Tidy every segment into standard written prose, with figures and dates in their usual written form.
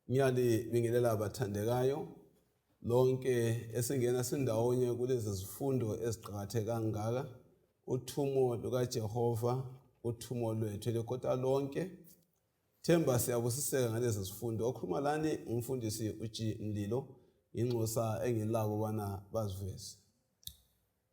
Ngiyalibingelela abathandekayo lonke esingena sindawonye kulezi zifundo eziqhakatheke kangaka. Uthumo lukaJehova, uthumo lwethu lekota lonke. Themba siyabusiseka ngalezi zifundo. Okhuluma lani umfundisi uji Ndilo, inxusa engilabo bana baziveze.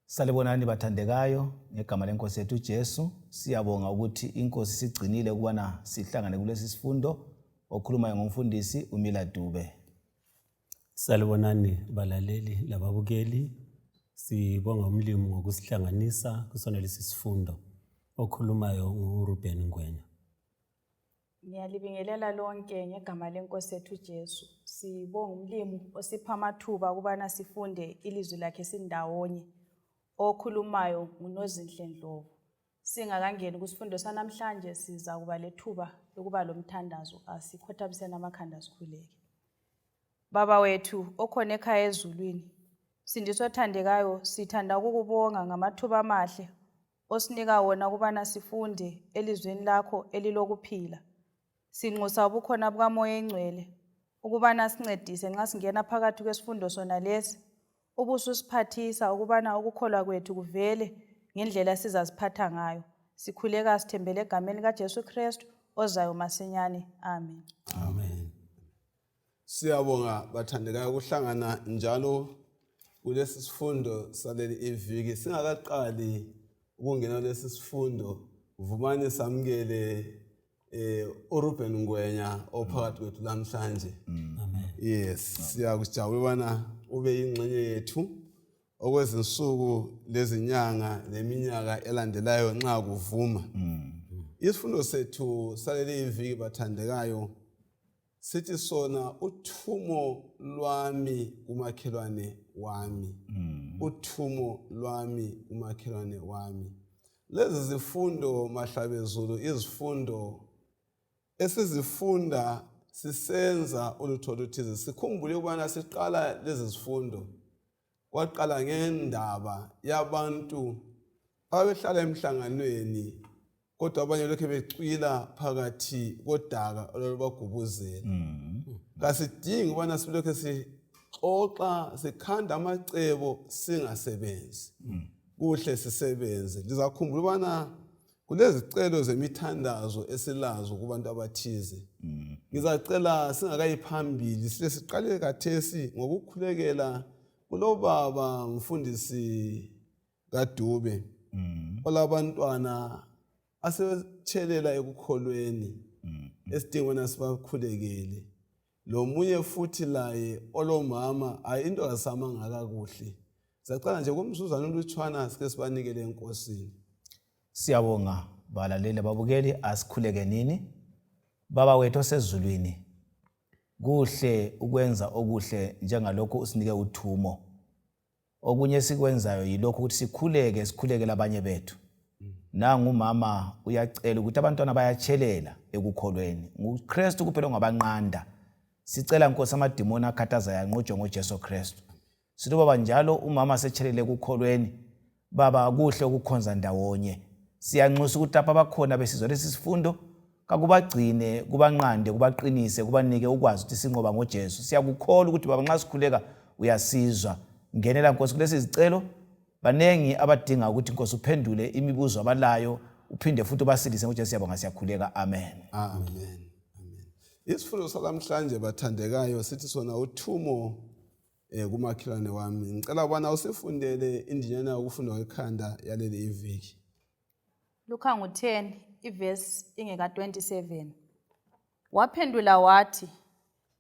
Salibonani bathandekayo ngegama lenkosi yethu uJesu. Siyabonga ukuthi inkosi sigcinile ukubana sihlangane kulesi sifundo. Okhulumayo ngumfundisi uMiladube. Salibonani balaleli lababukeli. Sibonga umlimi ngokusihlanganisa kusona lesi sifundo. Okhulumayo nguRuben Ngwenya. Ngiyalibingelela lonke ngegama lenkosi yethu uJesu. Sibonga umlimi osipha amathuba ukubana sifunde ilizwi lakhe sindawonye. Okhulumayo nguNozinhle Ndlovu. Singakangeni kusifundo sanamhlanje siza kuba lethuba lokuba lomthandazo. Asikhothabiseni amakhanda sikhuleke. Baba wethu okhona ekhaya ezulwini, sindiswa othandekayo, sithanda ukukubonga ngamathuba amahle osinika wona ukubana sifunde elizweni lakho elilokuphila. Sinxusa ubukhona bukaMoya eNgcwele ukubana sincedise nxa singena phakathi kwesifundo sona lesi. Ubususiphathisa ukubana ukukholwa kwethu kuvele ngendlela sizaziphatha ngayo. Sikhuleka sithembele egameni likaJesu Kristu ozayo masinyane. Amen. Amen. Siyabonga bathandekayo ukuhlangana njalo kulesi sifundo saleli iviki. Singakaqali ukungena kulesi sifundo, vumani samukele uRuben Ngwenya ophakathi kwethu namhlanje. Amen. Yes, siyakujabula bana ube ingxenye yethu okwezinsuku lezinyanga neminyaka elandelayo nxa kuvuma. Isifundo sethu saleli iviki bathandekayo sithi sona uthumo lwami kumakhelwane wami. Uthumo lwami kumakhelwane wami. Lezi zifundo mahlabezulu izifundo esizifunda sisenza ulutho oluthize. Sikhumbule ukubana siqala lezi zifundo kwaqala ngendaba yabantu ababehlala emhlanganweni kodwa abanye lokho becwila phakathi kodaka olubagubuzela. Kasidingi ukubana silokho sixoxa sikhanda amacebo singasebenzi. Kuhle sisebenze. Lizakhumbula ukubana kulezicelo zemithandazo esilazo kubantu abathize. Ngizacela singakayiphambili siqale kathesi ngokukhulekela kulobaba mfundisi kaDube olabantwana asebethelela ekukholweni esidingweni sibakhulekele. Lo munye futhi laye olomama into asamanga kakuhle. Sicela nje kumsuzana olutshwana sike sibanikele enkosini. Siyabonga balaleli babukeli, asikhuleke nini. Baba wethu osezulwini, kuhle ukwenza okuhle njengalokho usinike uthumo. Okunye sikwenzayo yilokho ukuthi sikhulekele abanye bethu. Nangu umama uyacela ukuthi abantwana bayatshelela ekukholweni. NguKristu kuphela ongabanqanda. Sicela Nkosi amadimoni akhathaza yanqotshwe ngoJesu Kristu. Sithi baba njalo umama setshelele ekukholweni, baba kuhle ukukhonza ndawonye. Siyanxusa ukuthi lapha abakhona besizwa lesi sifundo kakubagcine, kubanqande, kubaqinise, kubanike ukwazi ukuthi sinqoba ngoJesu. Siyakukholwa ukuthi baba nxa sikhuleka uyasizwa. Ngenela Nkosi kulesi zicelo. Banengi abadinga ukuthi Nkosi uphendule imibuzo abalayo, uphinde futhi basilise ngoJesu. Siyabonga siyakhuleka. Amen. Amen. Amen. Isifundo salamhlanje bathandekayo sithi sona uthumo kumakhelwane wami. Ngicela ubana usifundele indinyana yokufunda kwekhanda yaleli iviki. Luka 10 ivesi ingeka 27. Waphendula wathi,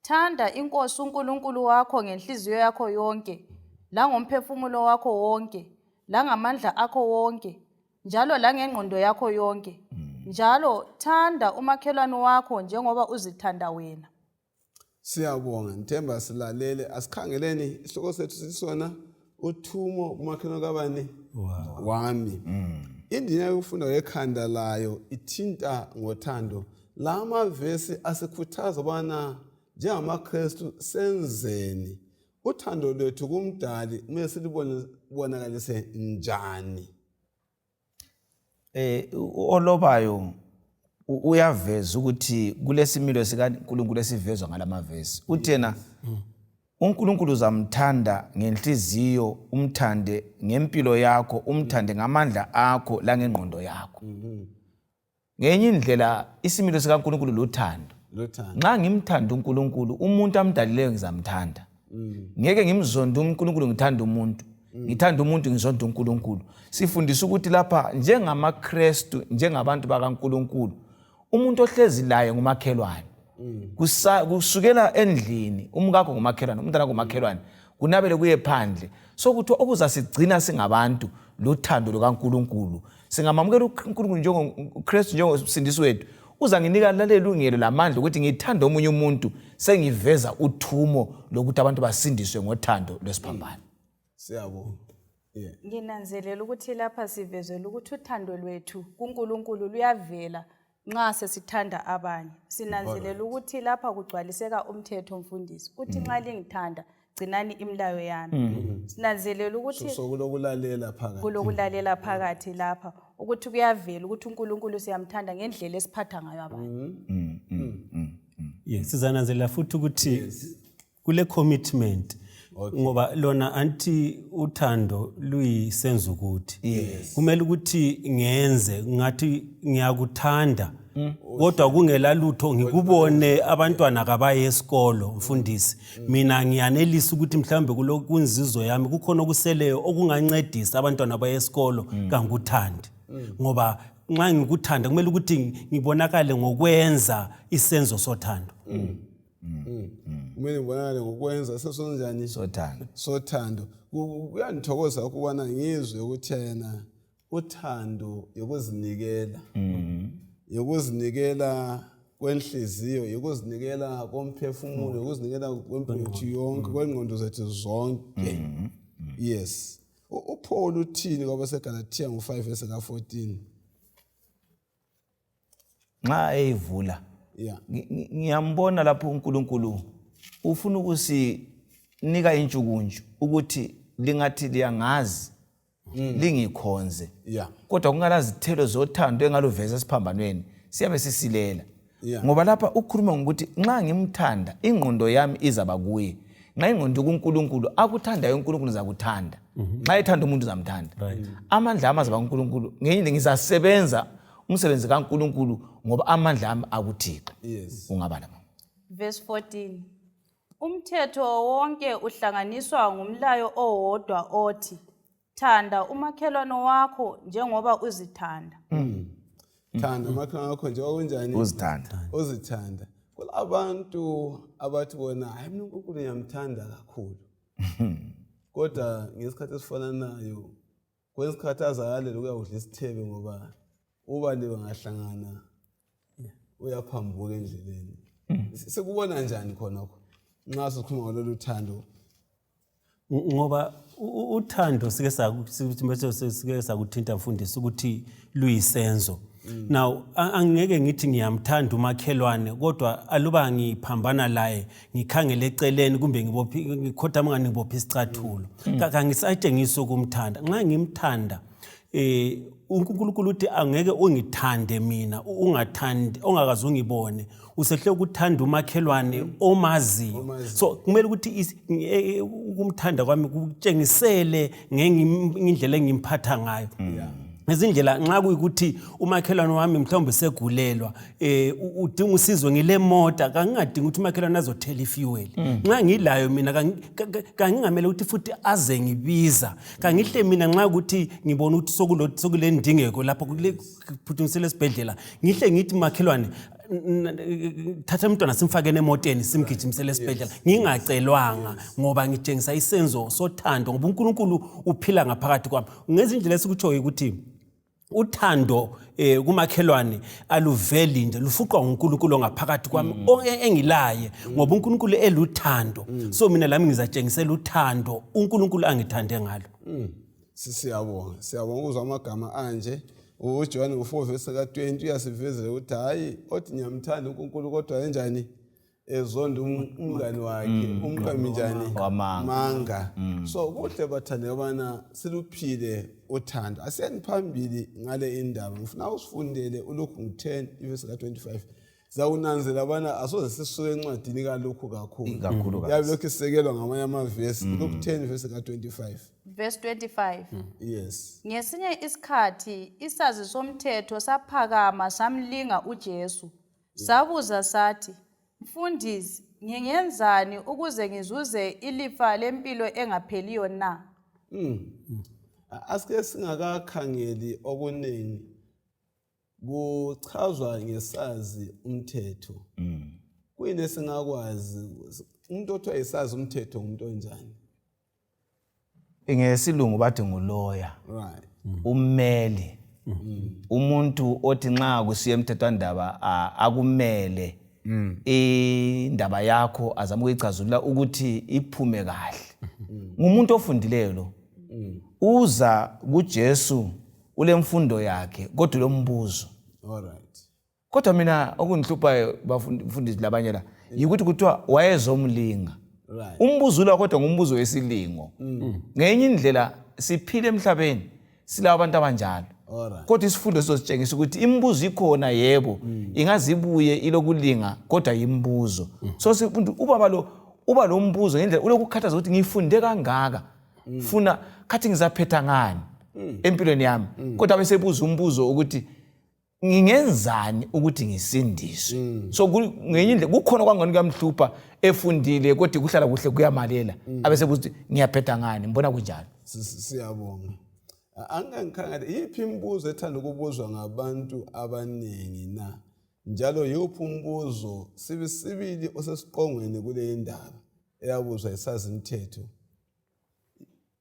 thanda inkosi uNkulunkulu wakho ngenhliziyo yakho yonke, langomphefumulo wakho wonke, langamandla akho wonke, njalo langengqondo yakho yonke. Njalo thanda umakhelwane wakho njengoba uzithanda wena. Siyabonga, Nthemba silalele. Asikhangeleni isihloko sethu sisona uthumo kumakhelwane kabani? Wami. Indinyana yokufunda kwekhanda layo ithinta ngothando. La mavesi asikhuthaza ubana njengamaKristu senzeni uthando lwethu kumdali kumele silubonakalise njani. Olobayo uyaveza ukuthi kulesimilo sikaNkulunkulu esivezwa ngalamavesi. Uthena uNkulunkulu uzamthanda ngenhliziyo, umthande ngempilo yakho, umthande ngamandla akho la ngengqondo yakho. Ngenye indlela isimilo sikaNkulunkulu luthando. Nxa ngimthanda uNkulunkulu, umuntu amdalileyo ngizamthanda. Ngeke ngimzonde uNkulunkulu ngithanda umuntu. Ngithanda umuntu ngizonda uNkulunkulu. Sifundisa ukuthi lapha njengamaKristu, njengabantu bakaNkulunkulu, umuntu ohlezi laye ngumakhelwane. Kusukela endlini, umkakho ngumakhelwane, umntana ngumakhelwane, kunabele kuye phandle. Sokuthi okuzasigcina singabantu luthando lukaNkulunkulu. Singamamukela uNkulunkulu njengoKristu njengosindisi wethu, uzanginika lale lungelo lamandla ukuthi ngithanda omunye umuntu, sengiveza uthumo lokuthi abantu basindiswe ngothando lwesiphambano. Siyabonga. Nginanzelela ukuthi lapha sivezela ukuthi uthando lwethu kuNkulunkulu luyavela nxa sesithanda abanye. Sinanzelela ukuthi lapha kugcwaliseka umthetho mfundisi. Uthi nxa lingithanda gcinani imilayo yami. Sinanzelela ukuthi kulokulalela phakathi lapha ukuthi kuyavela ukuthi uNkulunkulu siyamthanda ngendlela esiphatha ngayo abanye. Yes, sizananzelela futhi ukuthi kule commitment ngoba lona anti uthando luyisenzo ukuthi kumele ukuthi ngenze ngathi ngiyakuthanda kodwa kungela lutho ngikubone abantwana kabaye esikolo mfundisi mina ngiyanelisa ukuthi mhlambe kunzizo yami kukhona okuseleyo okungancedisa abantwana baye esikolo kanguthandi ngoba nxa ngikuthanda kumele ukuthi ngibonakale ngokwenza isenzo sothando. Kumele ngibonakale ngokwenza sesonjani sothando. Kuyangithokoza ukubona ngizwe ukuthi yena uthando yokuzinikela. Yokuzinikela kwenhliziyo, yokuzinikela komphefumulo, yokuzinikela kwempilo yonke, kwengqondo zethu zonke. Yes. uPaul uthini kwabaseGalatia ngo5 verse ka14? Nxa eyivula ngiyambona lapho uNkulunkulu ufuna ukusinika intshukuntshu ukuthi lingathi liyangazi lingikhonze kodwa kungalazithelo zothando engaluveza esiphambanweni siyabe sisilela ngoba lapha ukhuluma ngokuthi nxa ngimthanda ingqondo yami izaba kuye nxa ingqondo kuNkulunkulu akuthandayo uNkulunkulu uzakuthanda nxa ethanda umuntu uzamthanda amandla amazaba kuNkulunkulu ngenye ngizasebenza umsebenzi kaNkulunkulu ngoba amandla ami akuThixo. Ungabala verse 14 umthetho wonke uhlanganiswa ngumlayo owodwa othi thanda umakhelwane wakho njengoba uzithanda. Thanda umakhelwane wakho njengoba unjani? Uzithanda. Kulabantu abathi bona hayi mina uNkulunkulu ngiyamthanda kakhulu. Kodwa ngesikhathi esifananayo kwesikhathi azayalele ukuyakudla isithebe ngoba ubani bangahlangana uyaphambuka endleleni. Sikubona njani khonokho nxa sikhuluma ngalolu thando? Ngoba uthando sike sakuthinta mfundisi ukuthi luyisenzo. Now angeke ngithi ngiyamthanda umakhelwane kodwa aluba ngiphambana laye ngikhangele eceleni kumbe ngikhothama ngani ngibopha isicathulo kangisayitshengisa ukumthanda nxa ngimthanda uNkulunkulu uthi angeke ungithande mina ungathandi ongakaze ungibone usehle ukuthanda umakhelwane omaziyo so kumele ukuthi ukumthanda kwami kutshengisele ngendlela engimphatha ngayo izindlela nxa kuyikuthi umakhelwane wami mhlawumbe segulelwa udinga usizo ngile mota kangingadinga ukuthi umakhelwane azothela ifuel nxa ngilayo mina kangingamele ukuthi futhi aze ngibiza kangihle mina nxa ukuthi ngibona ukuthi sokule ndingeko lapha kuphuthumisele esibhedlela ngihle ngithi makhelwane thatha umntwana simfakene emoteni simgijimisele esibhedlela ngingacelwanga ngoba ngitshengisa isenzo sothando ngoba uNkulunkulu uphila ngaphakathi kwami ngezindlela esikutsho ukuthi uthando kumakhelwane aluveli nje lufuqwa uNkulunkulu ngaphakathi kwami engilaye ngoba uNkulunkulu eluthando so mina lami ngizatshengisela uthando uNkulunkulu angithande ngalo. Siyabonga ukuzwa amagama anje. uJohn 4 verse ka20 uyasivezela ukuthi hayi othi ngiyamthanda uNkulunkulu kodwa enjani ezonda umngani wakhe umqami njani manga. So kuhle bathande abana siluphile uthando. Asiyani phambili ngale indaba. Ngifuna usifundele uLuke 10 verse 25. Zawunanzela abana asoze sisuke encwadini kalokhu kakhulu. Yabe lokho sisekelwa ngamanye amavesi. Luke 10 verse 25. Verse 25. Yes. Ngesinye isikhathi isazi somthetho saphakama samlinga uJesu. Sabuza sathi, "Mfundisi, ngingenzani ukuze ngizuze ilifa lempilo engapheliyo na?" Asike singakakhangeli okuningi kuchazwa ngesazi umthetho. Kuyini singakwazi umuntu othi ayisazi umthetho umuntu onjani? Ngesilungu bathi nguloya. Right. Ummeli. Umuntu othi nxa kusiya emthethwandaba akumele indaba yakho azama ukuyicazulula ukuthi iphume kahle. Ngumuntu ofundileyo lo. Uza kuJesu ulemfundo yakhe kodwa lo mbuzo. All right. Kodwa mina okungihluphayo bafundisi labanye la yikuthi kuthiwa wayezomlinga. Right. Umbuzo lo kodwa ngumbuzo wesilingo. Ngenye indlela siphile emhlabeni sila abantu abanjalo. Kodwa isifundo sizositshengisa ukuthi imibuzo ikhona yebo ingazibuye ilokulinga kodwa imbuzo. So sifundo uba lo mbuzo ngendlela ulokukhathaza ukuthi ngifunde kangaka. Funa khathi ngizaphetha ngani empilweni yami. Kodwa bese buza umbuzo ukuthi ngingenzani ukuthi ngisindiswe. So ngenye indlela kukhona kwangani kamhlupha efundile kodwa kuhlala kuhle kuyamalela. Abese buza ukuthi ngiyaphetha ngani mbona kunjalo. Siyabonga. Angangikhangela yiphi imibuzo ethanda ukubuzwa ngabantu abaningi na? Njalo yophi umbuzo sibili osesiqongweni kule indaba eyabuzwa isazi umthetho?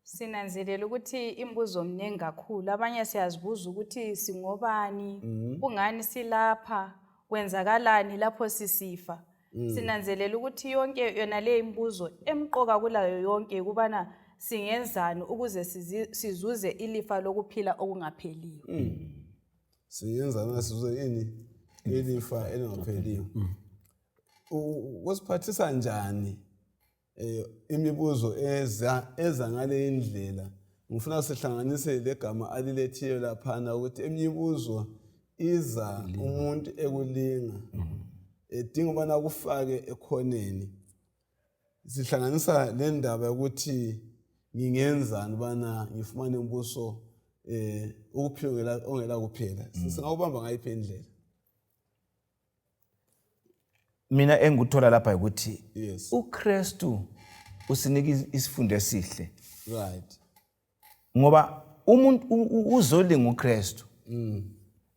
Sinanzelela ukuthi imbuzo mningi kakhulu. Abanye siyazibuza ukuthi singobani, kungani silapha, kwenzakalani lapho sisifa. Sinanzelela ukuthi yonke yona le imbuzo emqoka kulayo yonke kubana singenzani ukuze sizuze ilifa lokuphila okungapheliyo. Singenzani sizuze ini? Ilifa elingapheliyo. Usiphathisa njani imibuzo eza ngale indlela? Ngifuna sihlanganise legama alilethiyo laphana ukuthi imibuzo iza umuntu ekulinga. Edinga ubana kufake ekhoneni. Sihlanganisa le ndaba ukuthi ngingenzani bana ngifumane umbuso ukuphila ongela kuphela. Singawubamba ngayiphi indlela? Mina engikuthola lapha ukuthi Yes. uKristu usinika isifundo esihle. Right. Ngoba umuntu uzolinga uKristu.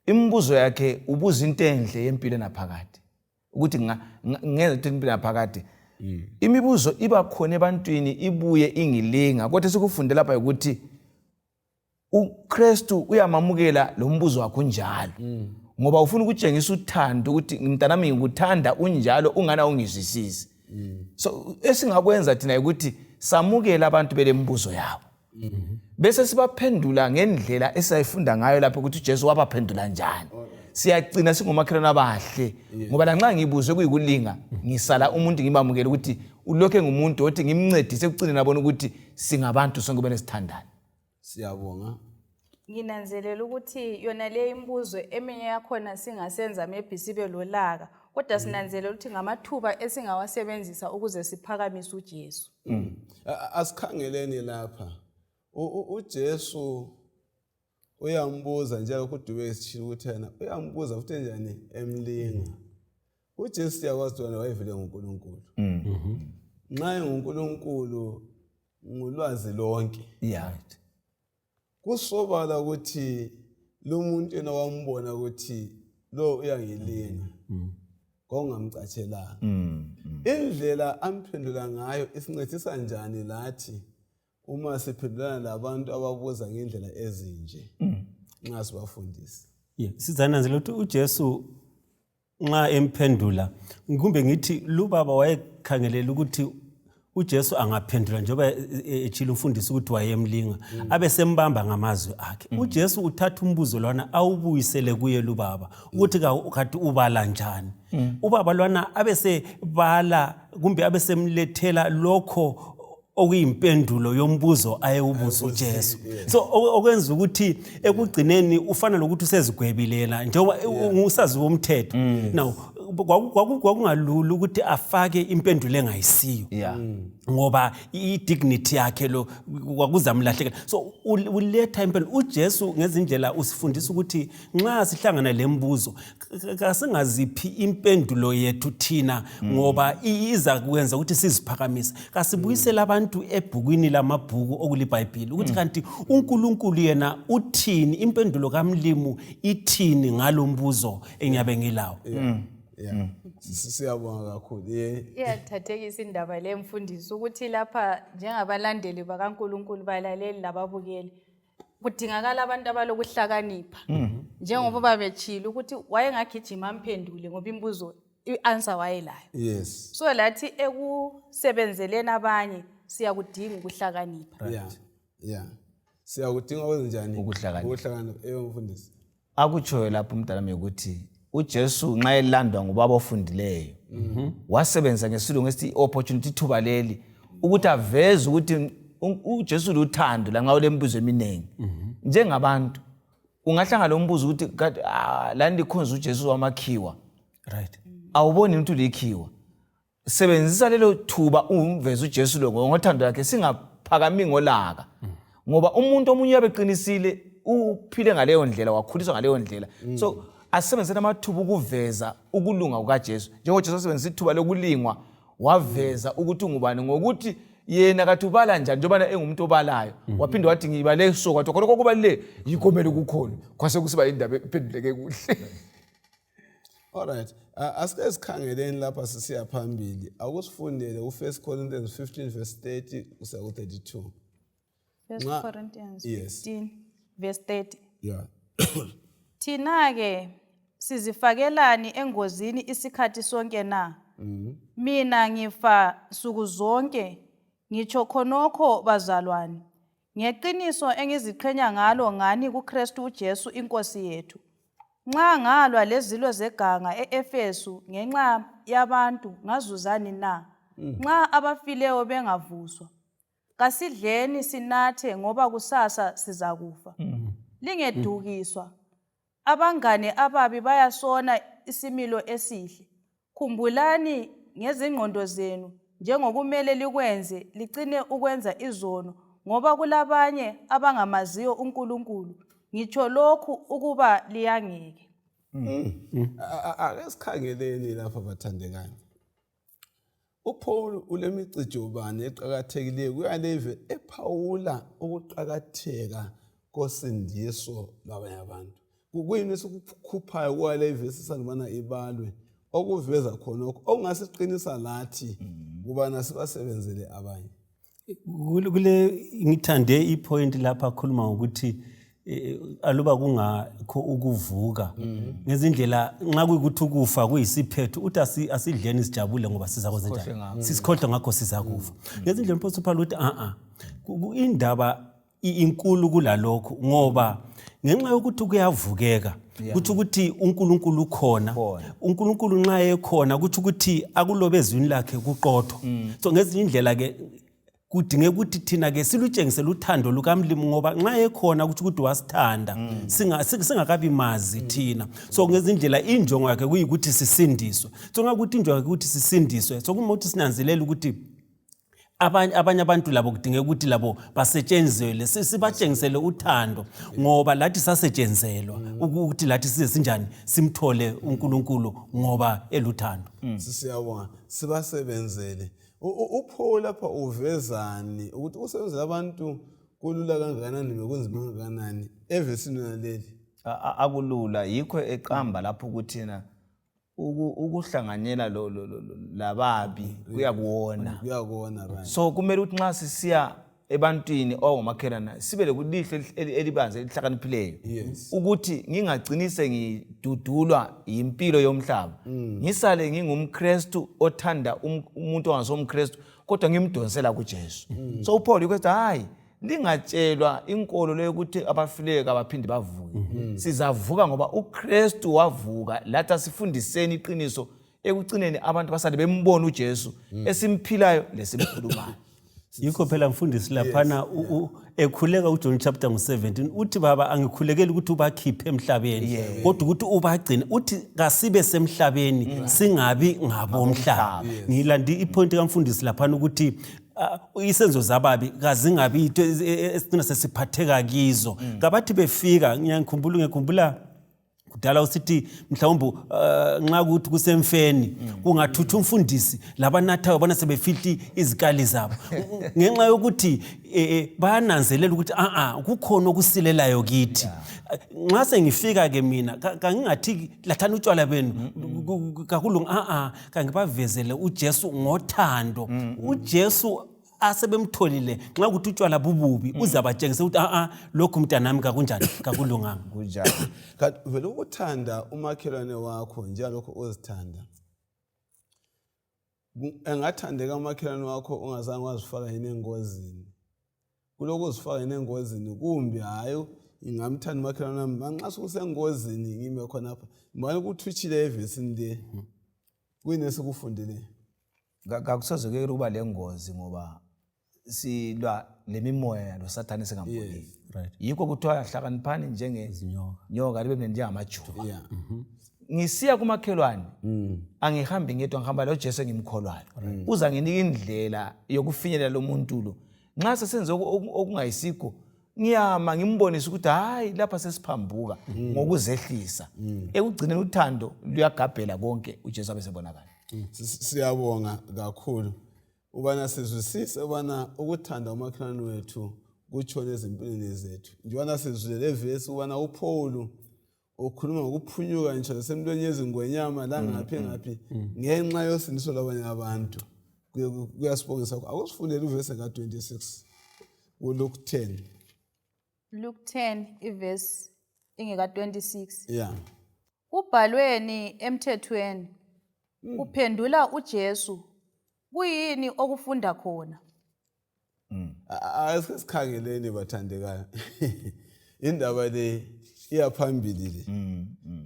Imibuzo yakhe ubuza into enhle yempilo naphakade. Ukuthi ngenza into empilo naphakade. Imibuzo iba khona ebantwini ibuye ingilinga kodwa sikufundela lapha ukuthi uKristu uyamamukela lo mbuzo wakho njalo. Ngoba ufuna ukutshengisa uthando ukuthi mntanami ngikuthanda unjalo ungana ungizwisisi. So esingakwenza thina ukuthi samukela abantu belembuzo yabo. Bese sibaphendula ngendlela esayifunda ngayo lapho ukuthi uJesu wabaphendula njani. Siyagcina singomakhelwane abahle ngoba lanxa ngibuzwe kuyikulinga ngisala umuntu ngibamukela ukuthi ulokho ngumuntu othi ngimncedise ekucine nabona ukuthi singabantu sonke benesithandana. Siyabonga. Nginanzelela ukuthi yona le imbuzo eminye yakhona singasenza maybe sibe lolaka kodwa sinanzelela ukuthi ngamathuba esingawasebenzisa ukuze siphakamise uJesu. Asikhangeleni lapha. uJesu uyambuza njalo kuDube esishilo ukuthi yena uyambuza futhi njani emlinga. uJesu siyakwazi wena wayevele nguNkulunkulu. Nxa enguNkulunkulu ngulwazi lonke. Yeah. Kusobala ukuthi lo muntu yena wambona ukuthi lo uyangilinga. Kongamcatshelanga. Indlela amphendula ngayo isincedisa njani lathi uma siphendulana labantu ababuza ngendlela ezinje nxa sibafundisa? Sizananzela ukuthi uJesu nxa emphendula kumbe ngithi lubaba wayekhangelela ukuthi uJesu angaphendula njengoba echila umfundisi ukuthi wayemlinga abe sembamba ngamazwi akhe. uJesu uthatha umbuzo lwana awubuyisele kuye lubaba ukuthi kathi ubala njani. Ubaba lwana abe sebala kumbe abe semlethela lokho okuyimpendulo yombuzo ayewubuza uJesu. So okwenza ukuthi ekugcineni ufana lokuthi usezigwebile yena njengoba usazi womthetho. Now kwakungalula ukuthi afake impendulo engayisiyo ngoba i-dignity yakhe lo kwakuzamlahlekela. So uletha impendulo. uJesu ngezindlela usifundisa ukuthi nxa sihlangana lembuzo kasingaziphi impendulo yethu thina ngoba iza kwenza ukuthi siziphakamise. Kasibuyisele abantu ebhukwini lamabhuku okuliBhayibheli ukuthi kanti uNkulunkulu yena uthini, impendulo kaMlimu ithini ngalombuzo engiyabe ngilawo. Siyabonga kakhulu. Iyathathekisa indaba le mfundisi ukuthi lapha njengabalandeli bakaNkulunkulu balaleli lababukeli kudingakala abantu abalokuhlakanipha. Njengoba babetshila ukuthi wayengagijima amphendule ngoba imbuzo i-answer wayelayo. Yes. So lathi ekusebenzeleni abanye siyakudinga ukuhlakanipha. Yeah. Siyakudinga kwenzenjani? Ukuhlakanipha. Mfundisi. Akutshoyo lapho umntanami ukuthi uJesu nxa elandwa ngubaba ofundileyo wasebenza ngesilungu esithi opportunity thuba leli ukuthi aveze ukuthi uJesu luthando la nxa ulembuzo eminengi. Njengabantu ungahlangana lombuzo ukuthi la ndikhonza uJesu wamakhiwa. Right. Awuboni ukuthi likhiwa. Sebenzisa lelo thuba umveze uJesu lo ngothando lakhe singaphakami ngolaka. Ngoba umuntu omunye yabeqinisile uphile ngaleyo ndlela wakhuliswa ngaleyo ndlela. So asebenzisa amathuba ukuveza ukulunga kukaJesu. Njengoba uJesu asebenzisa ithuba lokulingwa waveza ukuthi ungubani ngokuthi yena kathi ubala njani njengoba engumuntu obalayo. Waphinde wathi ngibale so kwathi khona kokubaleke yikomele ukukhona. Kwase kusiba indaba ephenduleke kuhle. Alright. Asike sikhangeleni lapha sisiya phambili. Akusifundele u1 Corinthians 15 verse 30 kuya ku32. 1 Corinthians Yes. 15 verse 30. Yeah. Thina-ke sizifakelani engozini isikhathi sonke na? Mina ngifa nsuku zonke, ngitsho khonokho bazalwane. Ngeqiniso engiziqhenya ngalo ngani kuKristu uJesu inkosi yethu. Nxa ngalwa lezilo zeganga eEfesu ngenxa yabantu ngazuzani na? Nxa abafileyo bengavuswa. Kasidleni sinathe ngoba kusasa sizakufa. Lingedukiswa. Abangane ababi bayasona isimilo esihle. Khumbulani ngezingqondo zenu njengokumele likwenze ligcine ukwenza izono ngoba kulabanye abangamaziyo uNkulunkulu. Ngitsho lokhu ukuba liyangeke. Ake sikhangeleni lapha bathandekayo. uPaul ulemicijobane eqhakathekileyo kuyaleve ephawula ukuqhakatheka kosindiso labanye abantu. Kuyini esikukhuphayo kwale verse sanibana ibalwe okuveza khona okungasiqinisa lathi kubana sibasebenzele abanye. Kule ngithande ipoint lapha khuluma ukuthi aluba kungakho ukuvuka ngezindlela nxa kuyikuthi ukufa kuyisiphetho uthi asidleni sijabule ngoba sizakwenza njani sisikhohle ngakho sizakufa. Ngezindlela mfowethu Paul uthi indaba inkulu kulalokho ngoba ngenxa yokuthi kuyavukeka kuthi ukuthi uNkulunkulu ukhona uNkulunkulu nxa ekhona kuthi ukuthi akulobe ezwini lakhe kuqotho. So ngezinye indlela ke kudinge ukuthi thina ke silutshengisele uthando lukaMlimu ngoba nxa ekhona ukuthi wasithanda singakabi mazi thina. So ngezindlela injongo yakhe kuyikuthi sisindiswe. So ngakuthi injongo yakhe ukuthi sisindiswe. So kuma ukuthi sinanzelela ukuthi abanye abantu labo kudinge ukuthi labo basetshenzelwe sibatshengisele uthando ngoba lathi sasetshenzelwa ukuthi lathi size sinjani simthole uNkulunkulu ngoba eluthando. Siyabonga sibasebenzele. uPaul lapha uvezani ukuthi usebenzela abantu kulula kangakanani nokunzima kangakanani evesini naleli. Akulula yikho eqamba lapho ukuthina ukuhlanganyela lababi kuyakuona right. So kumele ukuthi nxa sisiya ebantwini owamakhelwane sibe lekulihle elibanze elihlakaniphileyo ukuthi ngingagcinise ngidudulwa impilo yomhlaba ngisale ngingumKristu othanda umuntu ongasomKristu kodwa ngimdonsela kuJesu. So uPaul ukwenza hayi lingatshelwa inkolo leyo ukuthi abafileyo abaphinde bavuke. Sizavuka ngoba uKristu wavuka lathi sifundiseni iqiniso ekugcineni abantu basale bembona uJesu esimphilayo lesimkhulumayo. Yikho phela mfundisi laphana ekhuleka uJohn chapter 17 uthi baba angikhulekeli ukuthi ubakhiphe emhlabeni kodwa ukuthi ubagcine uthi kasibe semhlabeni singabi ngabomhlaba. Ngilandi ipoint kaMfundisi laphana ukuthi isenzo zababi kazingabi into esicina sesiphatheka kizo. Ngabathi befika ngiyakhumbula kudala usithi mhlawumbe nxa ukuthi kusemfeni kungathutha umfundisi labanathayo bona sebefihli izikali zabo ngenxa yokuthi bayananzelela ukuthi kukhona okusilelayo kithi. Nxa sengifika ke mina kangingathi lathana utshwala benu kakhulu kangibavezele uJesu ngothando. UJesu asebemtholile nxa ukuthi utshwala bububi uzabatshengisa ukuthi lokhu mntanami kakunjani kakulunganga kunjani. Kanti vele ukuthanda umakhelwane wakho njengalokho uzithanda. Engathandeka umakhelwane wakho ungazange wazifaka yini engozini. Kuloko uzifaka yini engozini kumbe hayi ngingamthanda umakhelwane wami manxa sokusengozini ngime khona lapha. Mbani ukuthutshile evesini le. Kuyini esikufundile? Kakusozekeli kuba lengozi ngoba silwa lemimoya lo Sathane singamboni. Yikho kuthiwa hlakaniphani njengenyoka libe mnene njengamajuba. Ngisiya kumakhelwane angihambi ngedwa ngihamba lo Jesu engimkholwayo. Uza nginika indlela yokufinyelela lo muntu lo. Nxa sesenze okungayisikho ngiyama ngimbonisa ukuthi hayi lapha sesiphambuka ngokuzehlisa. Ekugcineni uthando luyagabhela konke uJesu abesebonakala. Siyabonga kakhulu ubana sizwisise ubana ukuthanda umakhelwane wethu kutshona ezimpilweni zethu. Njengoba sizwile le verse ubana uPaul ukhuluma ngokuphunyuka nje semntweni yezingwenyama la ngaphi ngenxa yosindiso labanye abantu. Kuyasibongisa akusifundele uverse ka 26 uLuke 10. Luke 10 iverse ingeka 26. Yeah. Kubhalweni emthethweni uphendula uJesu kuyini okufunda khona? Asikhangeleni bathandekayo. Indaba le iyaphambili le.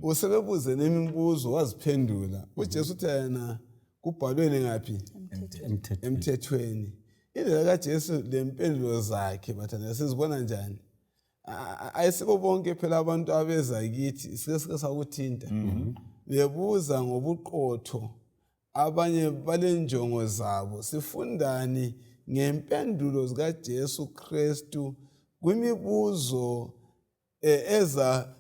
Usebebuze nemibuzo waziphendula. UJesu uthi yena kubhalweni ngaphi? Emthethweni. Indlela kaJesu lempendulo zakhe bathandekayo sizibona njani? Ayisibo bonke phela abantu abeza kithi sike sakuthinta. Bebuza ngobuqotho abanye balenjongo zabo. Sifundani ngempendulo zikaJesu Kristu kwimibuzo eza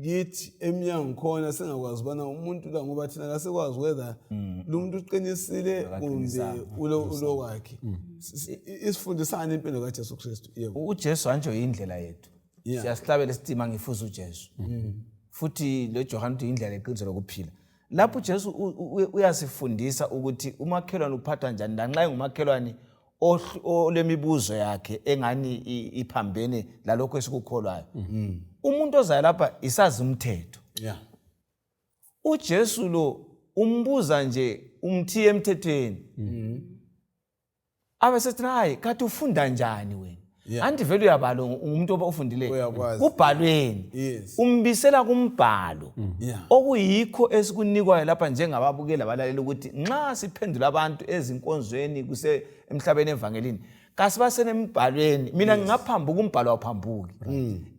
kithi emnyango khona singakwazi bana umuntu la ngoba thina kasekwazi whether lo muntu uqinisile kumbe ulo wakhe. Isifundisana impilo kaJesu Kristu. Yebo. uJesu anjo indlela yethu. Siyasihlabela isitima ngifuza uJesu. Futhi lo John uthi indlela eqiniso lokuphila. Lapho uJesu uyasifundisa ukuthi umakhelwane uphathwa njani lanxa engumakhelwane olemibuzo yakhe engani iphambene lalokho esikukholwayo. Umuntu ozayo lapha isazi umthetho. Yeah. uJesu lo umbuza nje umthiye emthethweni. Abesethi hayi kathi ufunda njani wena? Anti vele uyabalo umuntu ofundileyo. Kubhalweni. Umbisela kumbhalo. Okuyikho esikunikwayo lapha njengababukeli abalaleli ukuthi nxa siphendula abantu ezinkonzweni kuse emhlabeni evangelini kasibasene embhalweni. Mina ngingaphambuka umbhalo waphambuki.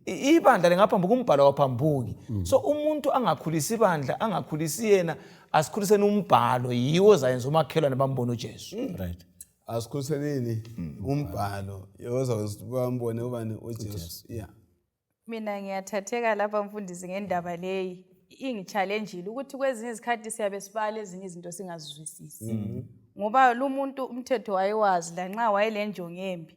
Ibandla lingaphambuka umbhalo waphambuki. So umuntu angakhulisi ibandla angakhulisi yena asikhuliseni umbhalo yiwo zayenza umakhelwane bambona uJesu. Right. Asikhuliseleni umbhalo yoza bambone ubani uJesu. Yeah. Mina ngiyathatheka lapha mfundisi ngendaba leyi ingichallenge ukuthi kwezinye izikhathi siyabe sibala ezinye izinto singazizwisisi. Ngoba lo muntu umthetho wayewazi la nxa wayelenjongo embi.